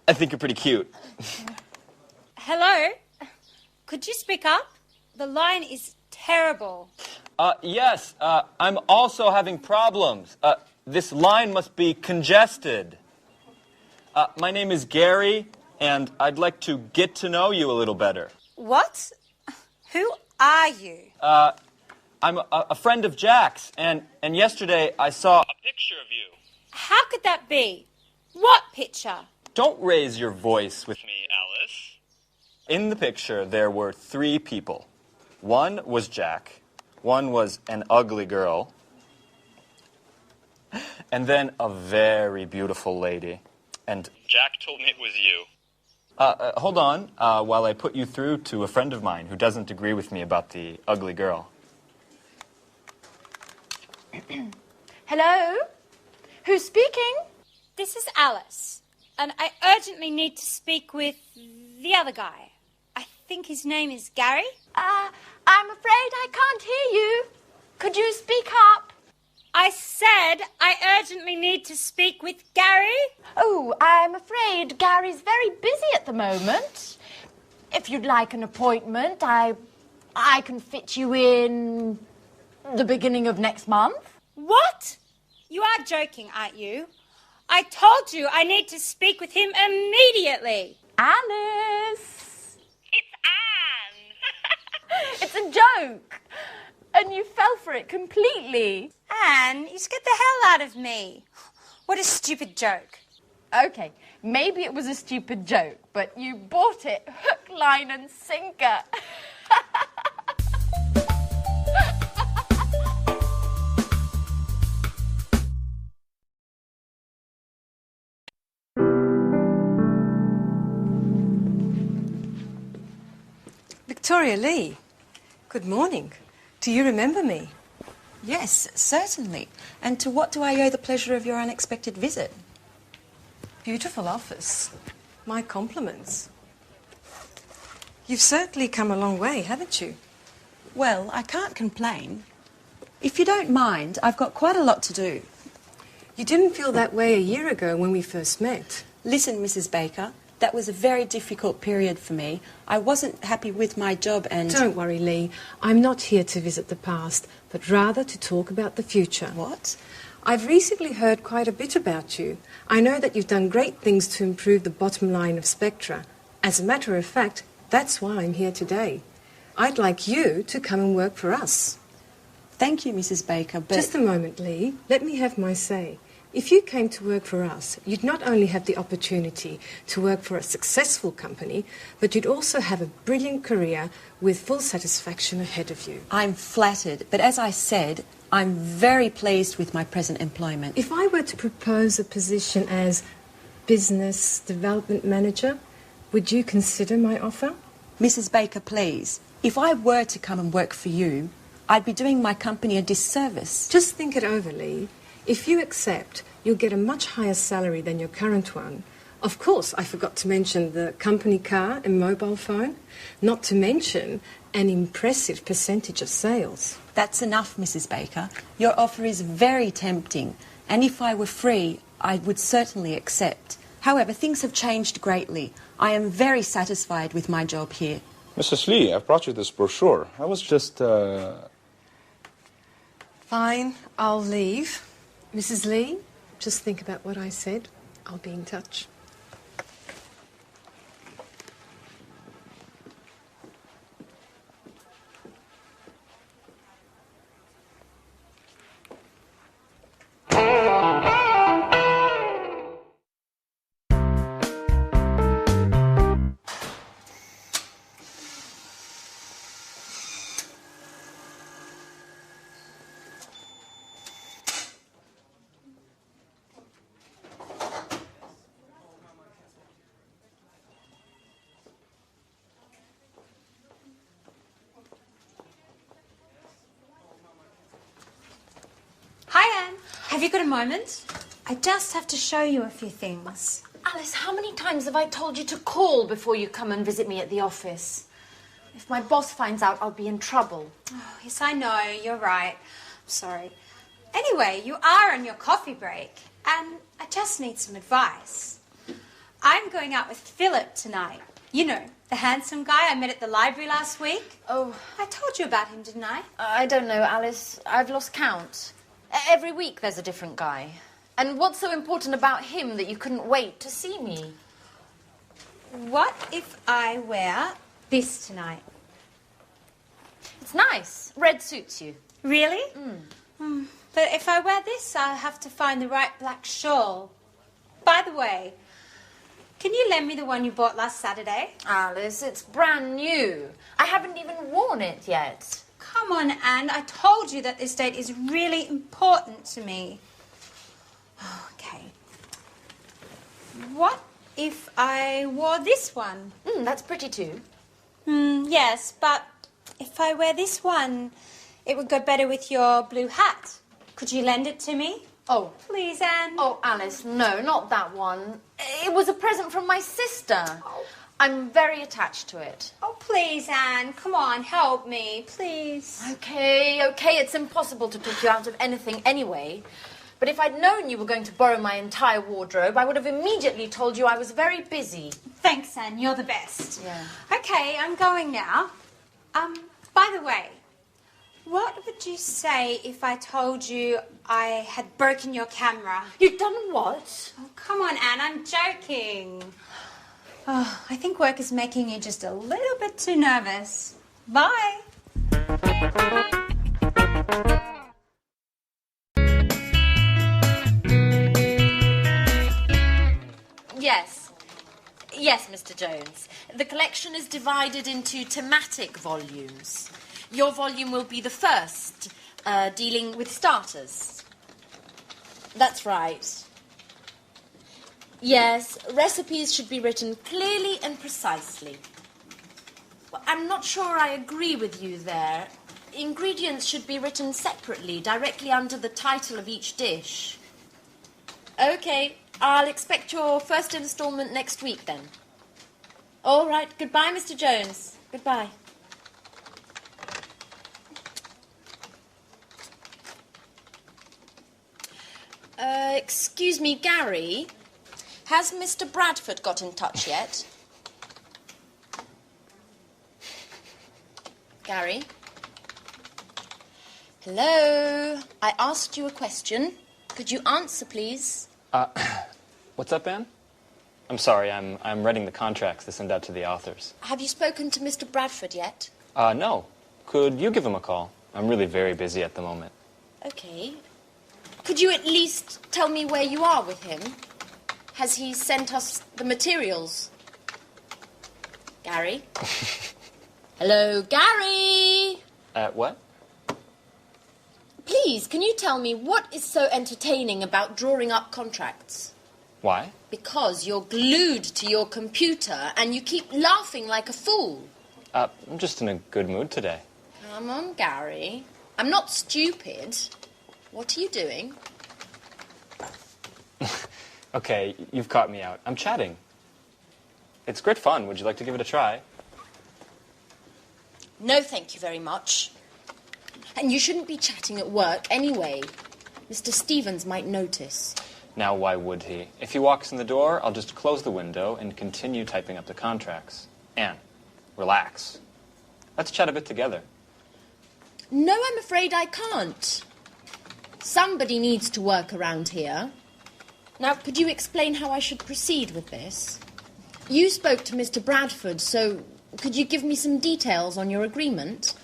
I think you're pretty cute. Hello? Could you speak up? The line is terrible. Yes, I'm also having problems. This line must be congested. My name is Gary, and I'd like to get to know you a little better. What? Who are you? I'm a friend of Jack's, and yesterday I saw a picture of you. How could that be? What picture? Don't raise your voice with me. Me, Alice. In the picture, there were 3 people. One was Jack, one was an ugly girl, and then a very beautiful lady. And Jack told me it was you. hold on, while I put you through to a friend of mine who doesn't agree with me about the ugly girl. Hello? Who's speaking? This is Alice, and I urgently need to speak with the other guy. I think his name is Gary. I'm afraid I can't hear you. Could you speak up? I said I urgently need to speak with Gary. Oh, I'm afraid Gary's very busy at the moment. If you'd like an appointment, I can fit you in the beginning of next month. What? You are joking, aren't you? I told you I need to speak with him immediately. Alice! It's Anne. It's a joke. And you fell for it completely. Anne, you scared the hell out of me. What a stupid joke. Okay, maybe it was a stupid joke, but you bought it hook, line and sinker. Victoria Lee, good morning. Do you remember me? Yes, certainly. And to what do I owe the pleasure of your unexpected visit? Beautiful office. My compliments. You've certainly come a long way, haven't you? Well, I can't complain. If you don't mind, I've got quite a lot to do. You didn't feel that way a year ago when we first met. Listen, Mrs. Baker, that was a very difficult period for me. I wasn't happy with my job and... Don't worry, Lee. I'm not here to visit the past, but rather to talk about the future. What? I've recently heard quite a bit about you. I know that you've done great things to improve the bottom line of Spectra. As a matter of fact, that's why I'm here today. I'd like you to come and work for us. Thank you, Mrs. Baker, but... Just a moment, Lee. Let me have my say. If you came to work for us, you'd not only have the opportunity to work for a successful company, but you'd also have a brilliant career with full satisfaction ahead of you. I'm flattered, but as I said, I'm very pleased with my present employment. If I were to propose a position as business development manager, would you consider my offer? Mrs. Baker, please, if I were to come and work for you, I'd be doing my company a disservice. Just think it over, Lee. If you accept, you'll get a much higher salary than your current one. Of course, I forgot to mention the company car and mobile phone, not to mention an impressive percentage of sales. That's enough, Mrs. Baker. Your offer is very tempting, and if I were free, I would certainly accept. However, things have changed greatly. I am very satisfied with my job here. Mrs. Lee, I've brought you this brochure. I was just, Fine, I'll leave. Mrs. Lee, just think about what I said. I'll be in touch. Have you got a moment? I just have to show you a few things. Alice, how many times have I told you to call before you come and visit me at the office? If my boss finds out, I'll be in trouble. Oh, yes, I know. You're right. I'm sorry. Anyway, you are on your coffee break, and I just need some advice. I'm going out with Philip tonight. You know, the handsome guy I met at the library last week. Oh. I told you about him, didn't I? I don't know, Alice. I've lost count. Every week there's a different guy. And what's so important about him that you couldn't wait to see me? What if I wear this tonight? It's nice. Red suits you. Really? But if I wear this, I'll have to find the right black shawl. By the way, can you lend me the one you bought last Saturday? Alice, it's brand new. I haven't even worn it yet. Come on, Anne. I told you that this date is really important to me. Okay. What if I wore this one? That's pretty too. Yes, but if I wear this one, it would go better with your blue hat. Could you lend it to me? Oh. Please, Anne. Oh, Alice, no, not that one. It was a present from my sister. Oh. I'm very attached to it. Oh, please, Anne. Come on, help me, please. Okay, it's impossible to talk you out of anything anyway. But if I'd known you were going to borrow my entire wardrobe, I would have immediately told you I was very busy. Thanks, Anne. You're the best. Yeah. Okay, I'm going now. By the way, what would you say if I told you I had broken your camera? You've done what? Oh, come on, Anne. I'm joking. Oh, I think work is making you just a little bit too nervous. Bye. Yes, Mr. Jones. The collection is divided into thematic volumes. Your volume will be the first, dealing with starters. That's right. Yes, recipes should be written clearly and precisely. Well, I'm not sure I agree with you there. Ingredients should be written separately, directly under the title of each dish. Okay, I'll expect your first instalment next week then. All right, goodbye, Mr. Jones. Goodbye. Excuse me, Gary. Has Mr. Bradford got in touch yet? Gary? Hello? I asked you a question. Could you answer, please? What's up, Anne? I'm sorry, I'm writing the contracts to send out to the authors. Have you spoken to Mr. Bradford yet? No. Could you give him a call? I'm really very busy at the moment. Okay. Could you at least tell me where you are with him? Has he sent us the materials? Gary? Hello, Gary? What? Please, can you tell me what is so entertaining about drawing up contracts? Why? Because you're glued to your computer and you keep laughing like a fool. I'm just in a good mood today. Come on, Gary. I'm not stupid. What are you doing? Okay, you've caught me out. I'm chatting. It's great fun. Would you like to give it a try? No, thank you very much. And you shouldn't be chatting at work anyway. Mr. Stevens might notice. Now, why would he? If he walks in the door, I'll just close the window and continue typing up the contracts. Anne, relax. Let's chat a bit together. No, I'm afraid I can't. Somebody needs to work around here. Now, could you explain how I should proceed with this? You spoke to Mr. Bradford, so could you give me some details on your agreement?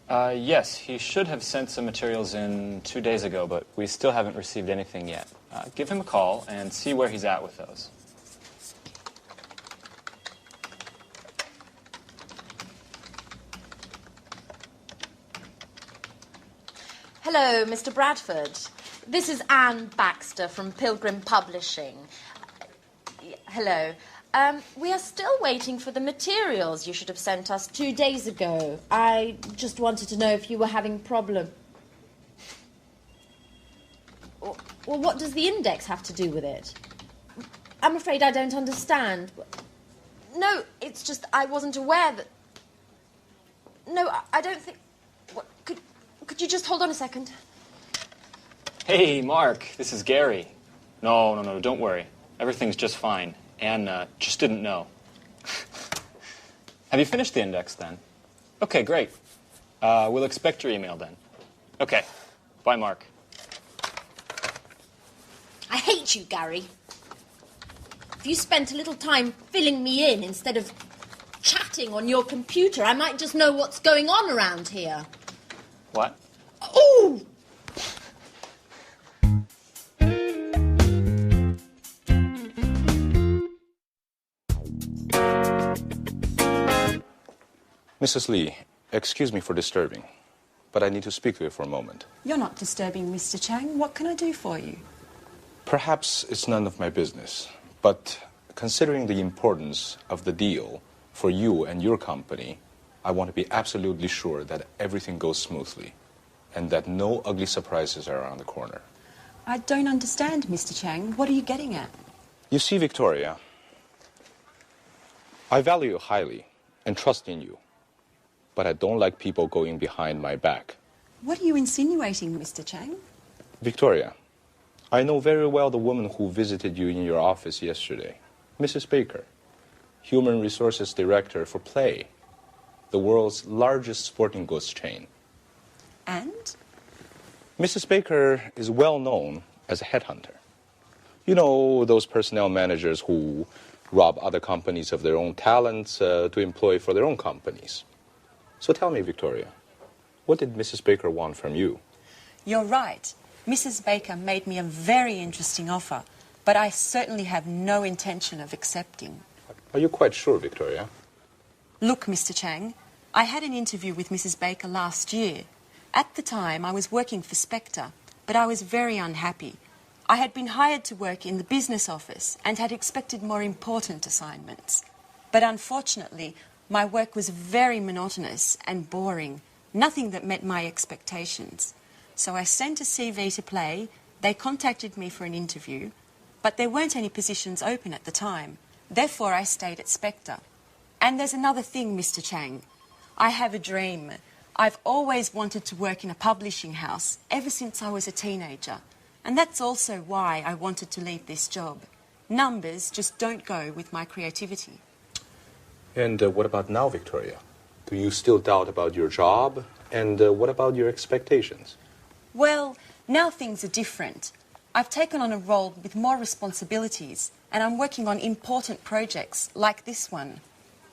Yes, he should have sent some materials in 2 days ago, but we still haven't received anything yet. Give him a call and see where he's at with those. Hello, Mr. Bradford. This is Anne Baxter from Pilgrim Publishing. Hello. We are still waiting for the materials you should have sent us 2 days ago. I just wanted to know if you were having problem. Well, what does the index have to do with it? I'm afraid I don't understand. No, it's just I wasn't aware that... No, I don't think... What, could you just hold on a second? Hey, Mark, this is Gary. No, don't worry. Everything's just fine. Anne just didn't know. Have you finished the index, then? Okay, great. We'll expect your email, then. Okay. Bye, Mark. I hate you, Gary. If you spent a little time filling me in instead of chatting on your computer, I might just know what's going on around here. What? Ooh! Mrs. Lee, excuse me for disturbing, but I need to speak to you for a moment. You're not disturbing, Mr. Chang. What can I do for you? Perhaps it's none of my business, but considering the importance of the deal for you and your company, I want to be absolutely sure that everything goes smoothly and that no ugly surprises are around the corner. I don't understand, Mr. Chang. What are you getting at? You see, Victoria, I value you highly and trust in you, but I don't like people going behind my back. What are you insinuating, Mr. Chang? Victoria, I know very well the woman who visited you in your office yesterday, Mrs. Baker, Human Resources Director for Play, the world's largest sporting goods chain. And? Mrs. Baker is well known as a headhunter. You know, those personnel managers who rob other companies of their own talents to employ for their own companies. So tell me, Victoria, what did Mrs. Baker want from you? You're right. Mrs. Baker made me a very interesting offer, but I certainly have no intention of accepting. Are you quite sure, Victoria? Look, Mr. Chang, I had an interview with Mrs. Baker last year. At the time, I was working for Spectre, but I was very unhappy. I had been hired to work in the business office and had expected more important assignments. But unfortunately, my work was very monotonous and boring, nothing that met my expectations. So I sent a CV to Play, they contacted me for an interview, but there weren't any positions open at the time. Therefore, I stayed at Spectre. And there's another thing, Mr. Chang. I have a dream. I've always wanted to work in a publishing house ever since I was a teenager. And that's also why I wanted to leave this job. Numbers just don't go with my creativity. And what about now, Victoria? Do you still doubt about your job? And what about your expectations? Well, now things are different. I've taken on a role with more responsibilities, and I'm working on important projects like this one.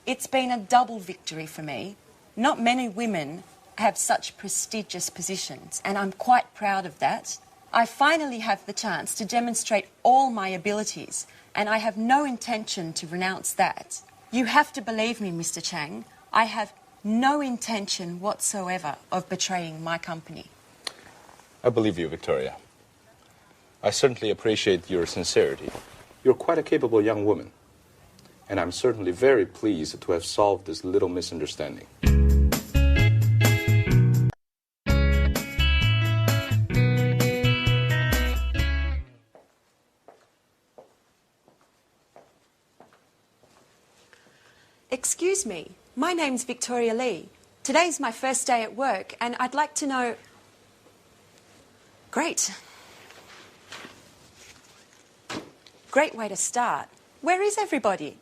It's been a double victory for me. Not many women have such prestigious positions, and I'm quite proud of that. I finally have the chance to demonstrate all my abilities, and I have no intention to renounce that. You have to believe me, Mr. Chang. I have no intention whatsoever of betraying my company. I believe you, Victoria. I certainly appreciate your sincerity. You're quite a capable young woman. And I'm certainly very pleased to have solved this little misunderstanding. Excuse me, my name's Victoria Lee. Today's my first day at work, and I'd like to know... Great. Great way to start. Where is everybody?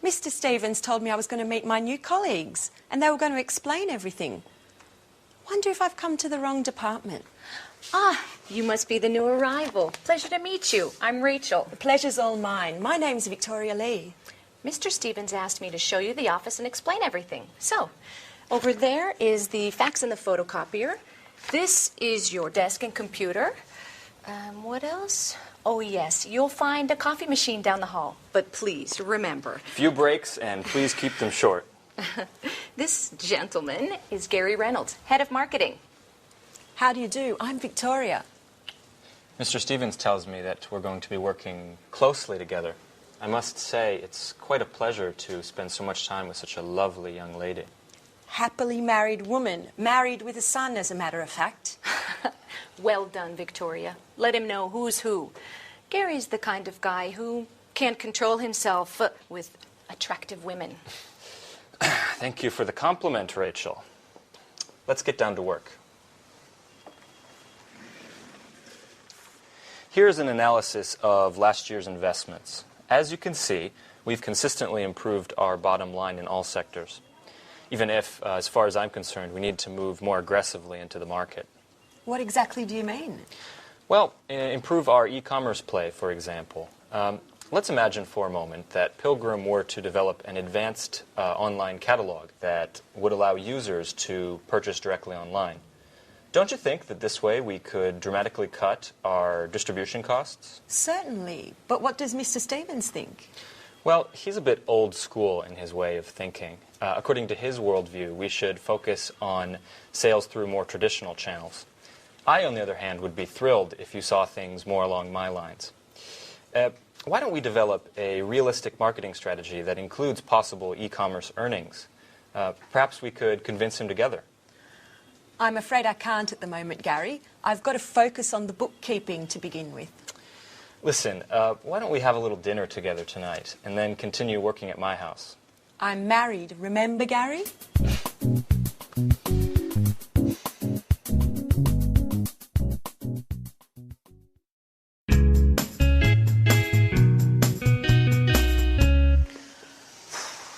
Mr. Stevens told me I was going to meet my new colleagues, and they were going to explain everything. Wonder if I've come to the wrong department. Ah, you must be the new arrival. Pleasure to meet you. I'm Rachel. The pleasure's all mine. My name's Victoria Lee. Mr. Stevens asked me to show you the office and explain everything. So, over there is the fax and the photocopier. This is your desk and computer. What else? Oh, yes, you'll find a coffee machine down the hall. But please, remember... Few breaks, and please keep them short. This gentleman is Gary Reynolds, head of marketing. How do you do? I'm Victoria. Mr. Stevens tells me that we're going to be working closely together. I must say, it's quite a pleasure to spend so much time with such a lovely young lady. Happily married woman. Married with a son, as a matter of fact. Well done, Victoria. Let him know who's who. Gary's the kind of guy who can't control himself with attractive women. Thank you for the compliment, Rachel. Let's get down to work. Here's an analysis of last year's investments. As you can see, we've consistently improved our bottom line in all sectors, even if, as far as I'm concerned, we need to move more aggressively into the market. What exactly do you mean? Well, improve our e-commerce play, for example. Let's imagine for a moment that Pilgrim were to develop an advanced online catalog that would allow users to purchase directly online. Don't you think that this way we could dramatically cut our distribution costs? Certainly. But what does Mr. Stevens think? Well, he's a bit old school in his way of thinking. According to his worldview, we should focus on sales through more traditional channels. I, on the other hand, would be thrilled if you saw things more along my lines. Why don't we develop a realistic marketing strategy that includes possible e-commerce earnings? Perhaps we could convince him together. I'm afraid I can't at the moment, Gary. I've got to focus on the bookkeeping to begin with. Listen, why don't we have a little dinner together tonight and then continue working at my house? I'm married, remember, Gary?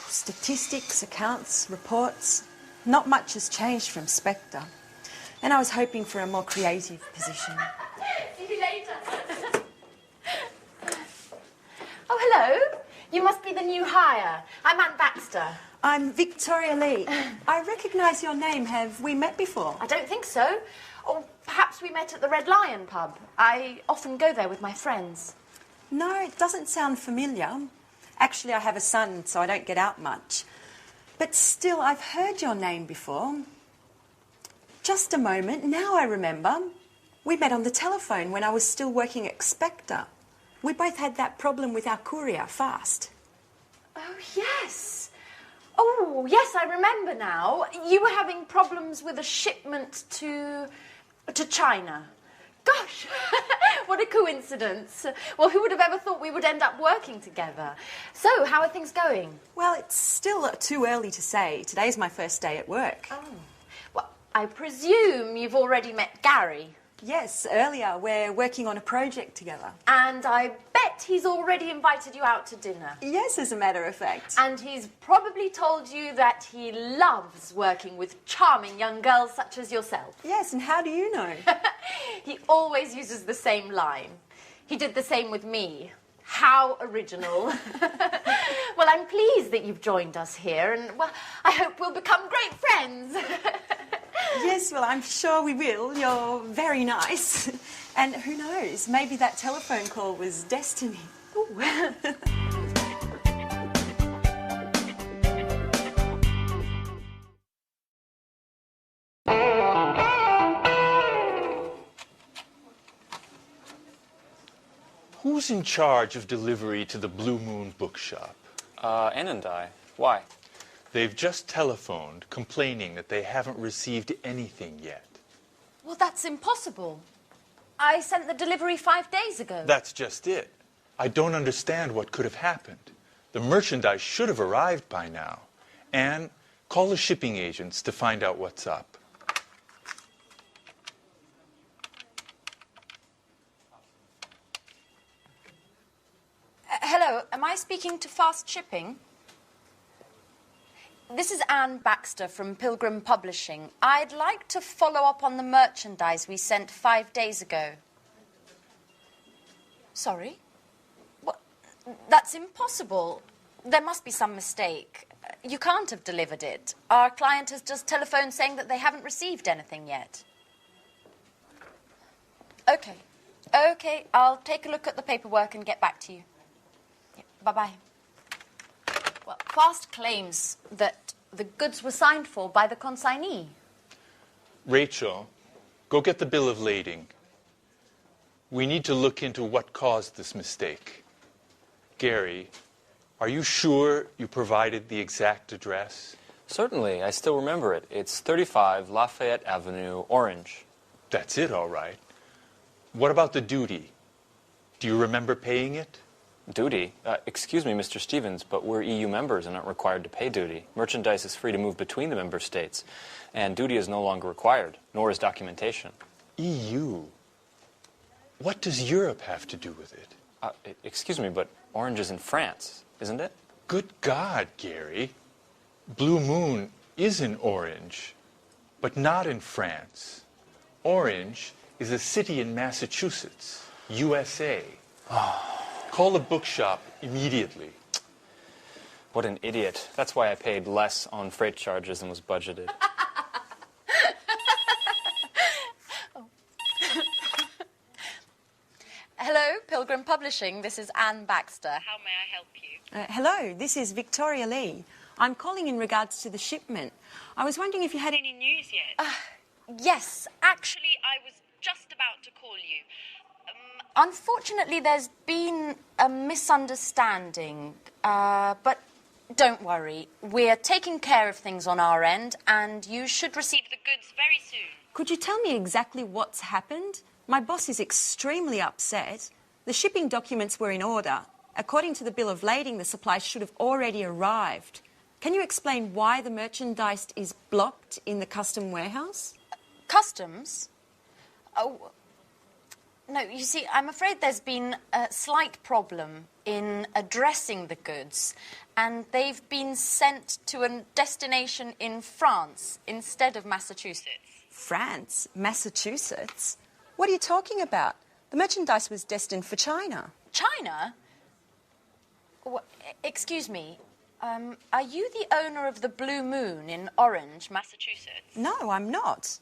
Statistics, accounts, reports. Not much has changed from Spectre. And I was hoping for a more creative position. See you later. Oh, hello. You must be the new hire. I'm Anne Baxter. I'm Victoria Lee. I recognise your name. Have we met before? I don't think so. Or perhaps we met at the Red Lion pub. I often go there with my friends. No, it doesn't sound familiar. Actually, I have a son, so I don't get out much. But still, I've heard your name before. Just a moment, now I remember. We met on the telephone when I was still working at Spectre. We both had that problem with our courier, Fast. Oh, yes. Oh, yes, I remember now. You were having problems with a shipment to China. Gosh, what a coincidence. Well, who would have ever thought we would end up working together? So, how are things going? Well, it's still too early to say. Today's my first day at work. Oh. Well, I presume you've already met Gary. Yes, earlier. We're working on a project together. And I bet he's already invited you out to dinner. Yes, as a matter of fact. And he's probably told you that he loves working with charming young girls such as yourself. Yes, and how do you know? He always uses the same line. He did the same with me. How original. Well, I'm pleased that you've joined us here, and, well, I hope we'll become great friends. Yes, well, I'm sure we will. You're very nice. And who knows, maybe that telephone call was destiny. Ooh. Who's in charge of delivery to the Blue Moon Bookshop? Ann and I. Why? They've just telephoned complaining that they haven't received anything yet. Well, that's impossible. I sent the delivery 5 days ago. That's just it. I don't understand what could have happened. The merchandise should have arrived by now. Anne, call the shipping agents to find out what's up. Hello, am I speaking to Fast Shipping? This is Anne Baxter from Pilgrim Publishing. I'd like to follow up on the merchandise we sent 5 days ago. Sorry? What? That's impossible. There must be some mistake. You can't have delivered it. Our client has just telephoned saying that they haven't received anything yet. Okay. Okay, I'll take a look at the paperwork and get back to you. Yeah, bye-bye. Well, Fast claims that the goods were signed for by the consignee. Rachel, go get the bill of lading. We need to look into what caused this mistake. Gary, are you sure you provided the exact address? Certainly, I still remember it. It's 35 Lafayette Avenue, Orange. That's it, all right. What about the duty? Do you remember paying it? Duty? Excuse me, Mr. Stevens, but we're EU members and aren't required to pay duty. Merchandise is free to move between the member states, and duty is no longer required, nor is documentation. EU? What does Europe have to do with it? Excuse me, but Orange is in France, isn't it? Good God, Gary. Blue Moon is in Orange, but not in France. Orange is a city in Massachusetts, USA. Call the bookshop immediately. What an idiot. That's why I paid less on freight charges than was budgeted. Hello, Pilgrim Publishing. This is Anne Baxter. How may I help you? Hello, this is Victoria Lee. I'm calling in regards to the shipment. I was wondering if you had any news yet. Yes, Actually, I was just about to call you. unfortunately, there's been a misunderstanding. But don't worry. We're taking care of things on our end, and you should receive the goods very soon. Could you tell me exactly what's happened? My boss is extremely upset. The shipping documents were in order. According to the bill of lading, the supplies should have already arrived. Can you explain why the merchandise is blocked in the custom warehouse? Customs? Oh, no, you see, I'm afraid there's been a slight problem in addressing the goods, and they've been sent to a destination in France instead of Massachusetts. France? Massachusetts? What are you talking about? The merchandise was destined for China. China? Excuse me, are you the owner of the Blue Moon in Orange, Massachusetts? No, I'm not.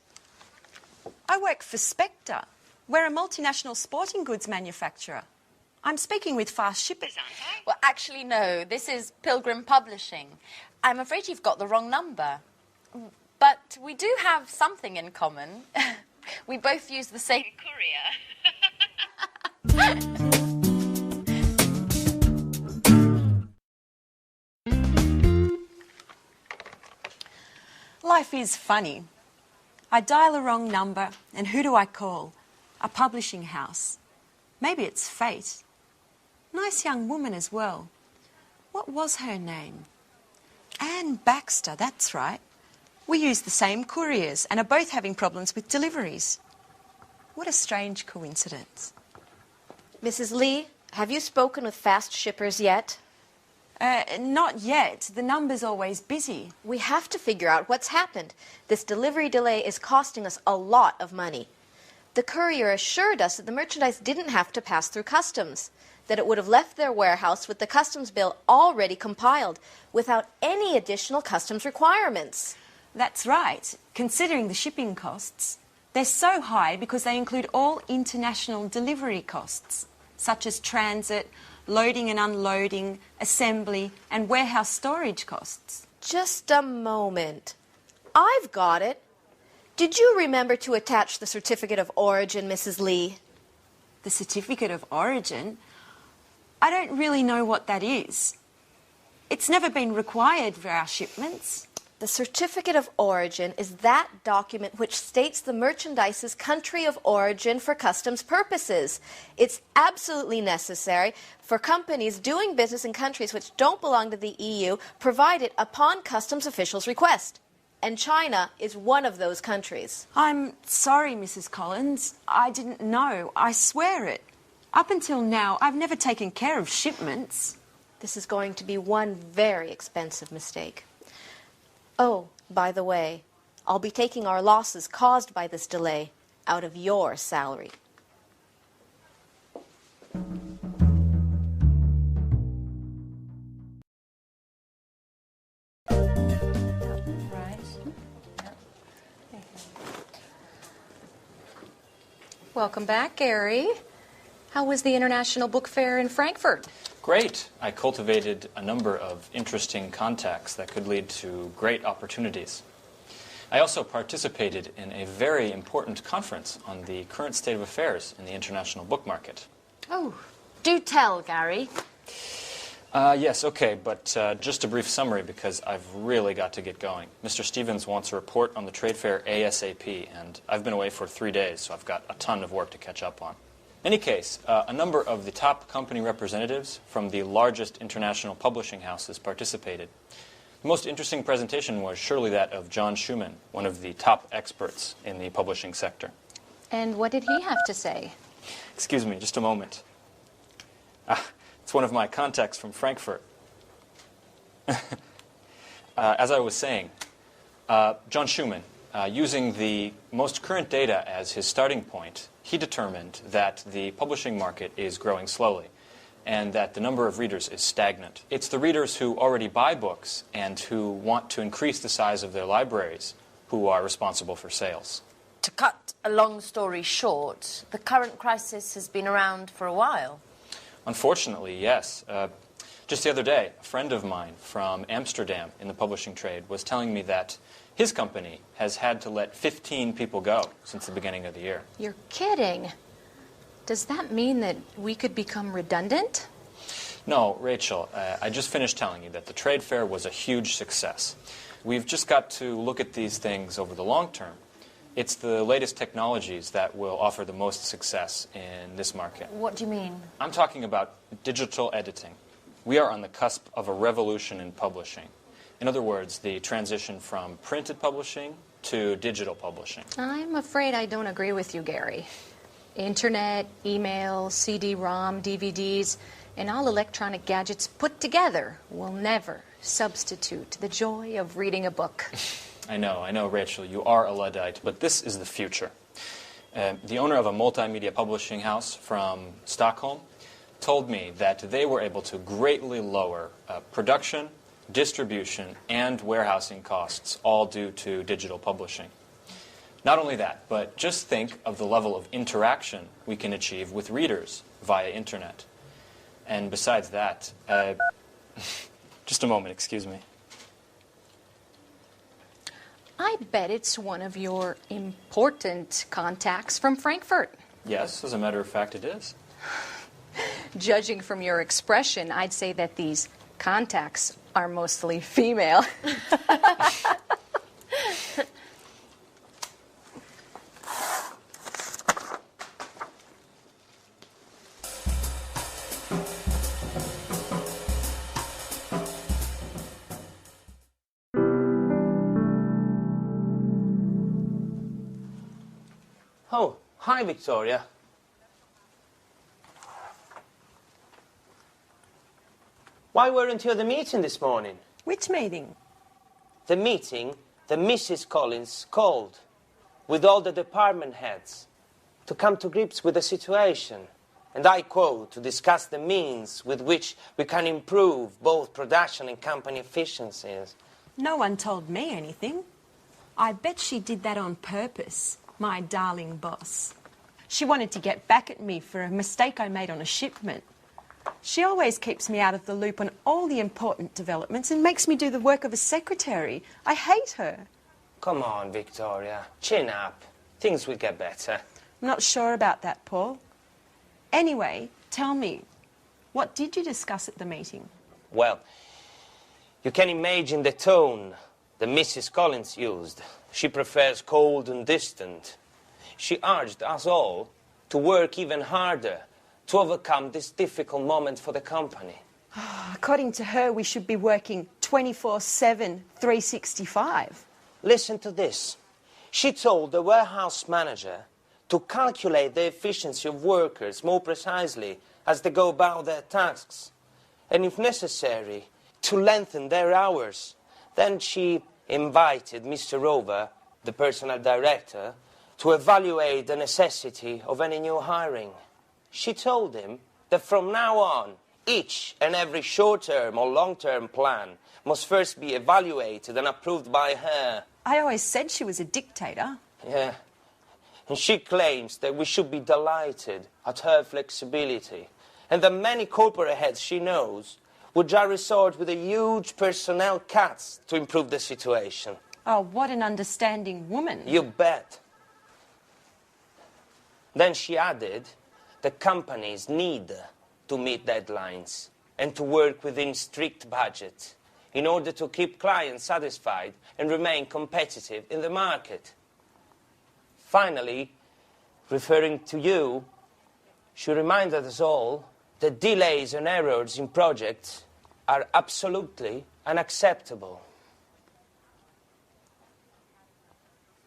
I work for Spectre. We're a multinational sporting goods manufacturer. I'm speaking with fast shippers, aren't I? Well, actually, no. This is Pilgrim Publishing. I'm afraid you've got the wrong number. But we do have something in common. We both use the same courier. Life is funny. I dial a wrong number, and who do I call? A publishing house. Maybe it's fate. Nice young woman as well. What was her name? Anne Baxter, that's right. We use the same couriers and are both having problems with deliveries. What a strange coincidence. Mrs. Lee, have you spoken with fast shippers yet? Not yet. The number's always busy. We have to figure out what's happened. This delivery delay is costing us a lot of money. The courier assured us that the merchandise didn't have to pass through customs, that it would have left their warehouse with the customs bill already compiled, without any additional customs requirements. That's right. Considering the shipping costs, they're so high because they include all international delivery costs, such as transit, loading and unloading, assembly, and warehouse storage costs. Just a moment. I've got it. Did you remember to attach the certificate of origin, Mrs. Lee? The certificate of origin? I don't really know what that is. It's never been required for our shipments. The certificate of origin is that document which states the merchandise's country of origin for customs purposes. It's absolutely necessary for companies doing business in countries which don't belong to the EU, provided upon customs officials' request. And China is one of those countries. I'm sorry, Mrs. Collins. I didn't know. I swear it. Up until now, I've never taken care of shipments. This is going to be one very expensive mistake. Oh, by the way, I'll be taking our losses caused by this delay out of your salary. Welcome back, Gary. How was the International Book Fair in Frankfurt? Great. I cultivated a number of interesting contacts that could lead to great opportunities. I also participated in a very important conference on the current state of affairs in the international book market. Oh, do tell, Gary. Yes, okay, but just a brief summary because I've really got to get going. Mr. Stevens wants a report on the trade fair ASAP, and I've been away for 3 days, so I've got a ton of work to catch up on. In any case, a number of the top company representatives from the largest international publishing houses participated. The most interesting presentation was surely that of John Schumann, one of the top experts in the publishing sector. And what did he have to say? Excuse me, just a moment. It's one of my contacts from Frankfurt. As I was saying, John Schumann, using the most current data as his starting point, he determined that the publishing market is growing slowly and that the number of readers is stagnant. It's the readers who already buy books and who want to increase the size of their libraries who are responsible for sales. To cut a long story short, the current crisis has been around for a while. Unfortunately, yes. Just the other day, a friend of mine from Amsterdam in the publishing trade was telling me that his company has had to let 15 people go since the beginning of the year. You're kidding. Does that mean that we could become redundant? No, Rachel, I just finished telling you that the trade fair was a huge success. We've just got to look at these things over the long term. It's the latest technologies that will offer the most success in this market. What do you mean? I'm talking about digital editing. We are on the cusp of a revolution in publishing. In other words, the transition from printed publishing to digital publishing. I'm afraid I don't agree with you, Gary. Internet, email, CD-ROM, DVDs, and all electronic gadgets put together will never substitute the joy of reading a book. I know, Rachel, you are a Luddite, but this is the future. The owner of a multimedia publishing house from Stockholm told me that they were able to greatly lower production, distribution, and warehousing costs, all due to digital publishing. Not only that, but just think of the level of interaction we can achieve with readers via internet. And besides that, just a moment, excuse me. I bet it's one of your important contacts from Frankfurt. Yes, as a matter of fact, it is. Judging from your expression, I'd say that these contacts are mostly female. Oh, hi, Victoria. Why weren't you at the meeting this morning? Which meeting? The meeting that Mrs. Collins called with all the department heads to come to grips with the situation. And I quote, to discuss the means with which we can improve both production and company efficiencies. No one told me anything. I bet she did that on purpose. My darling boss. She wanted to get back at me for a mistake I made on a shipment. She always keeps me out of the loop on all the important developments and makes me do the work of a secretary. I hate her. Come on, Victoria. Chin up. Things will get better. I'm not sure about that, Paul. Anyway, tell me, what did you discuss at the meeting? Well, you can imagine the tone that Mrs. Collins used. She prefers cold and distant. She urged us all to work even harder to overcome this difficult moment for the company. According to her, we should be working 24/7, 365. Listen to this. She told the warehouse manager to calculate the efficiency of workers more precisely as they go about their tasks, and if necessary, to lengthen their hours. Then she invited Mr. Rover, the personnel director, to evaluate the necessity of any new hiring. She told him that from now on, each and every short-term or long-term plan must first be evaluated and approved by her. I always said she was a dictator. Yeah. And she claims that we should be delighted at her flexibility, and that many corporate heads she knows would just resort with a huge personnel cuts to improve the situation. Oh, what an understanding woman. You bet. Then she added that companies need to meet deadlines. and to work within strict budget in order to keep clients satisfied and remain competitive in the market. Finally, referring to you, she reminded us all that delays and errors in projects are absolutely unacceptable.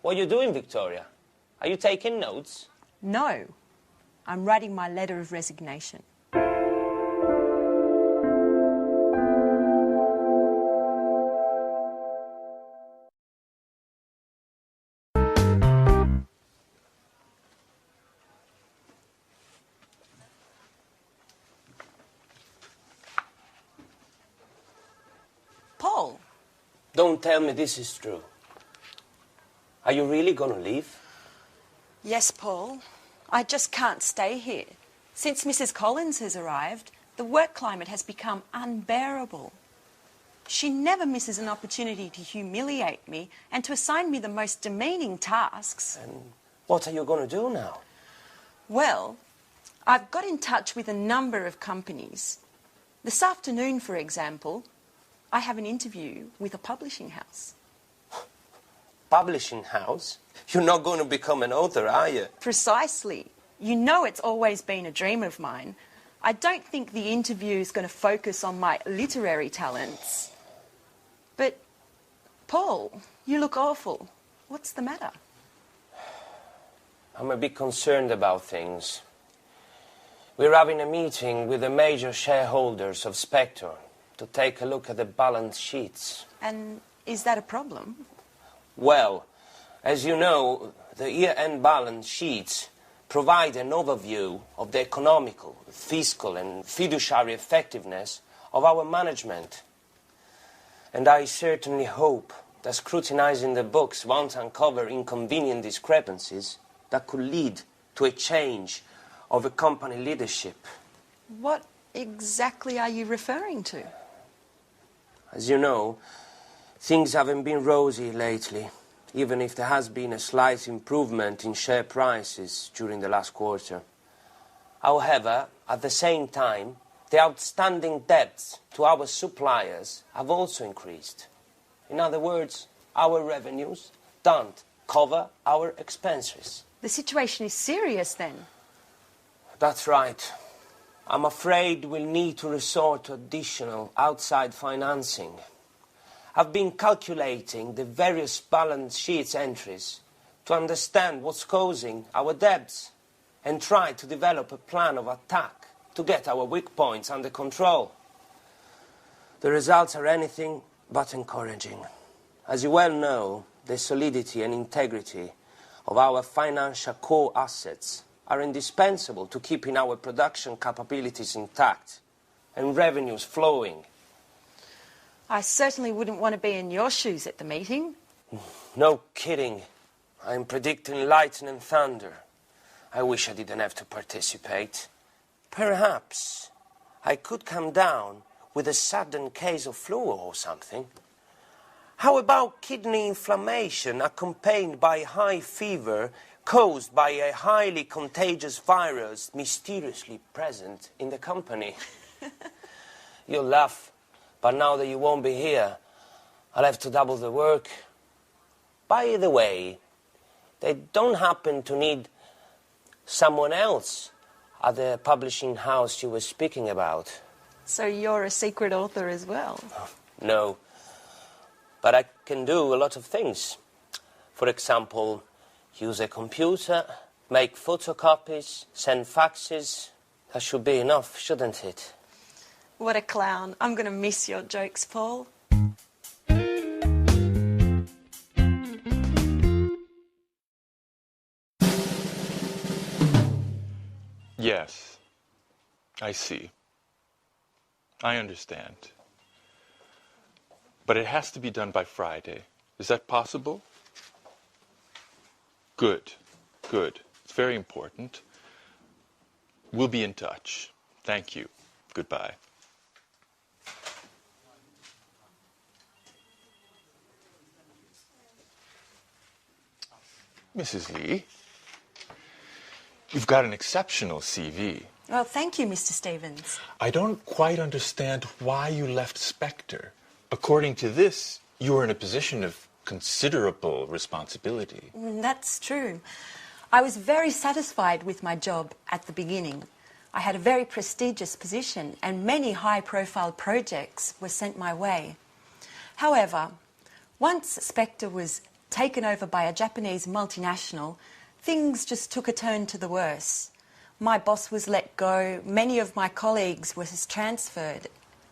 What are you doing, Victoria? Are you taking notes? No, I'm writing my letter of resignation. Paul. Don't tell me this is true. Are you really going to leave? Yes, Paul. I just can't stay here. Since Mrs. Collins has arrived, the work climate has become unbearable. She never misses an opportunity to humiliate me and to assign me the most demeaning tasks. And what are you going to do now? Well, I've got in touch with a number of companies. This afternoon, for example, I have an interview with a publishing house. Publishing house? You're not going to become an author, are you? Precisely. You know it's always been a dream of mine. I don't think the interview is going to focus on my literary talents. But, Paul, you look awful. What's the matter? I'm a bit concerned about things. We're having a meeting with the major shareholders of Spector to take a look at the balance sheets. And is that a problem? Well, as you know, the year-end balance sheets provide an overview of the economical, fiscal and fiduciary effectiveness of our management. And I certainly hope that scrutinizing the books won't uncover inconvenient discrepancies that could lead to a change of a company leadership. What exactly are you referring to? As you know, things haven't been rosy lately, even if there has been a slight improvement in share prices during the last quarter. However, at the same time, the outstanding debts to our suppliers have also increased. In other words, our revenues don't cover our expenses. The situation is serious then. That's right. I'm afraid we'll need to resort to additional outside financing. I've been calculating the various balance sheets entries to understand what's causing our debts and try to develop a plan of attack to get our weak points under control. The results are anything but encouraging. As you well know, the solidity and integrity of our financial core assets are indispensable to keeping our production capabilities intact and revenues flowing. I certainly wouldn't want to be in your shoes at the meeting. No kidding. I'm predicting lightning and thunder. I wish I didn't have to participate. Perhaps I could come down with a sudden case of flu or something. How about kidney inflammation accompanied by high fever caused by a highly contagious virus mysteriously present in the company? You'll laugh, but now that you won't be here, I'll have to double the work. By the way, they don't happen to need someone else at the publishing house you were speaking about. So you're a secret author as well? No, but I can do a lot of things. For example, use a computer, make photocopies, send faxes. That should be enough, shouldn't it? What a clown. I'm going to miss your jokes, Paul. Yes, I see. I understand. But it has to be done by Friday. Is that possible? Good, good. It's very important. We'll be in touch. Thank you. Goodbye. Mrs. Lee, you've got an exceptional CV. Well, thank you, Mr. Stevens. I don't quite understand why you left Spectre. According to this, you were in a position of considerable responsibility. That's true. I was very satisfied with my job at the beginning. I had a very prestigious position and many high-profile projects were sent my way. However, once Spectre was taken over by a Japanese multinational, things just took a turn to the worse. My boss was let go, many of my colleagues were transferred,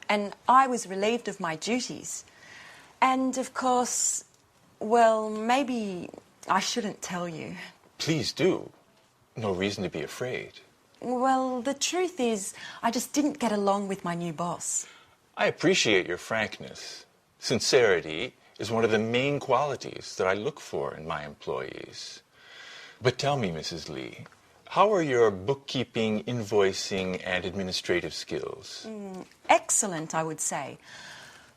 and I was relieved of my duties. And of course, well, maybe I shouldn't tell you. Please do. No reason to be afraid. Well, the truth is, I just didn't get along with my new boss. I appreciate your frankness. Sincerity is one of the main qualities that I look for in my employees. But tell me, Mrs. Lee, how are your bookkeeping, invoicing, and administrative skills? Excellent, I would say.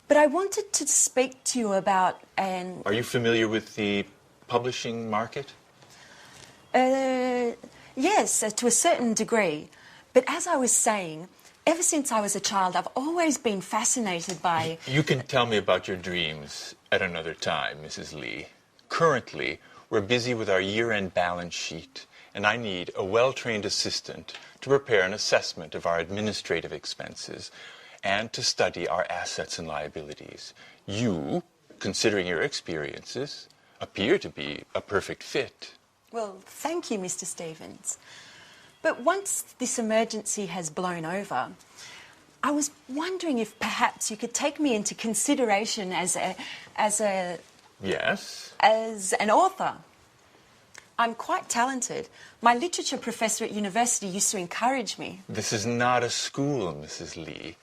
But I wanted to speak to you about an... Are you familiar with the publishing market? Yes, to a certain degree. But as I was saying, ever since I was a child, I've always been fascinated by... You can tell me about your dreams at another time, Mrs. Lee. Currently, we're busy with our year-end balance sheet, and I need a well-trained assistant to prepare an assessment of our administrative expenses and to study our assets and liabilities. You, considering your experiences, appear to be a perfect fit. Well, thank you, Mr. Stevens. But once this emergency has blown over, I was wondering if perhaps you could take me into consideration as Yes? as an author. I'm quite talented. My literature professor at university used to encourage me. This is not a school, Mrs. Lee.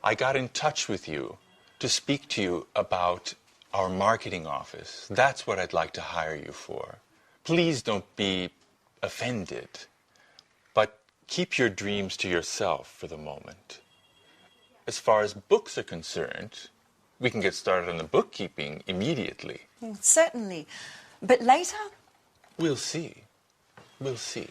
I got in touch with you to speak to you about our marketing office. That's what I'd like to hire you for. Please don't be offended, but keep your dreams to yourself for the moment. As far as books are concerned, we can get started on the bookkeeping immediately. Certainly. But later? We'll see. We'll see.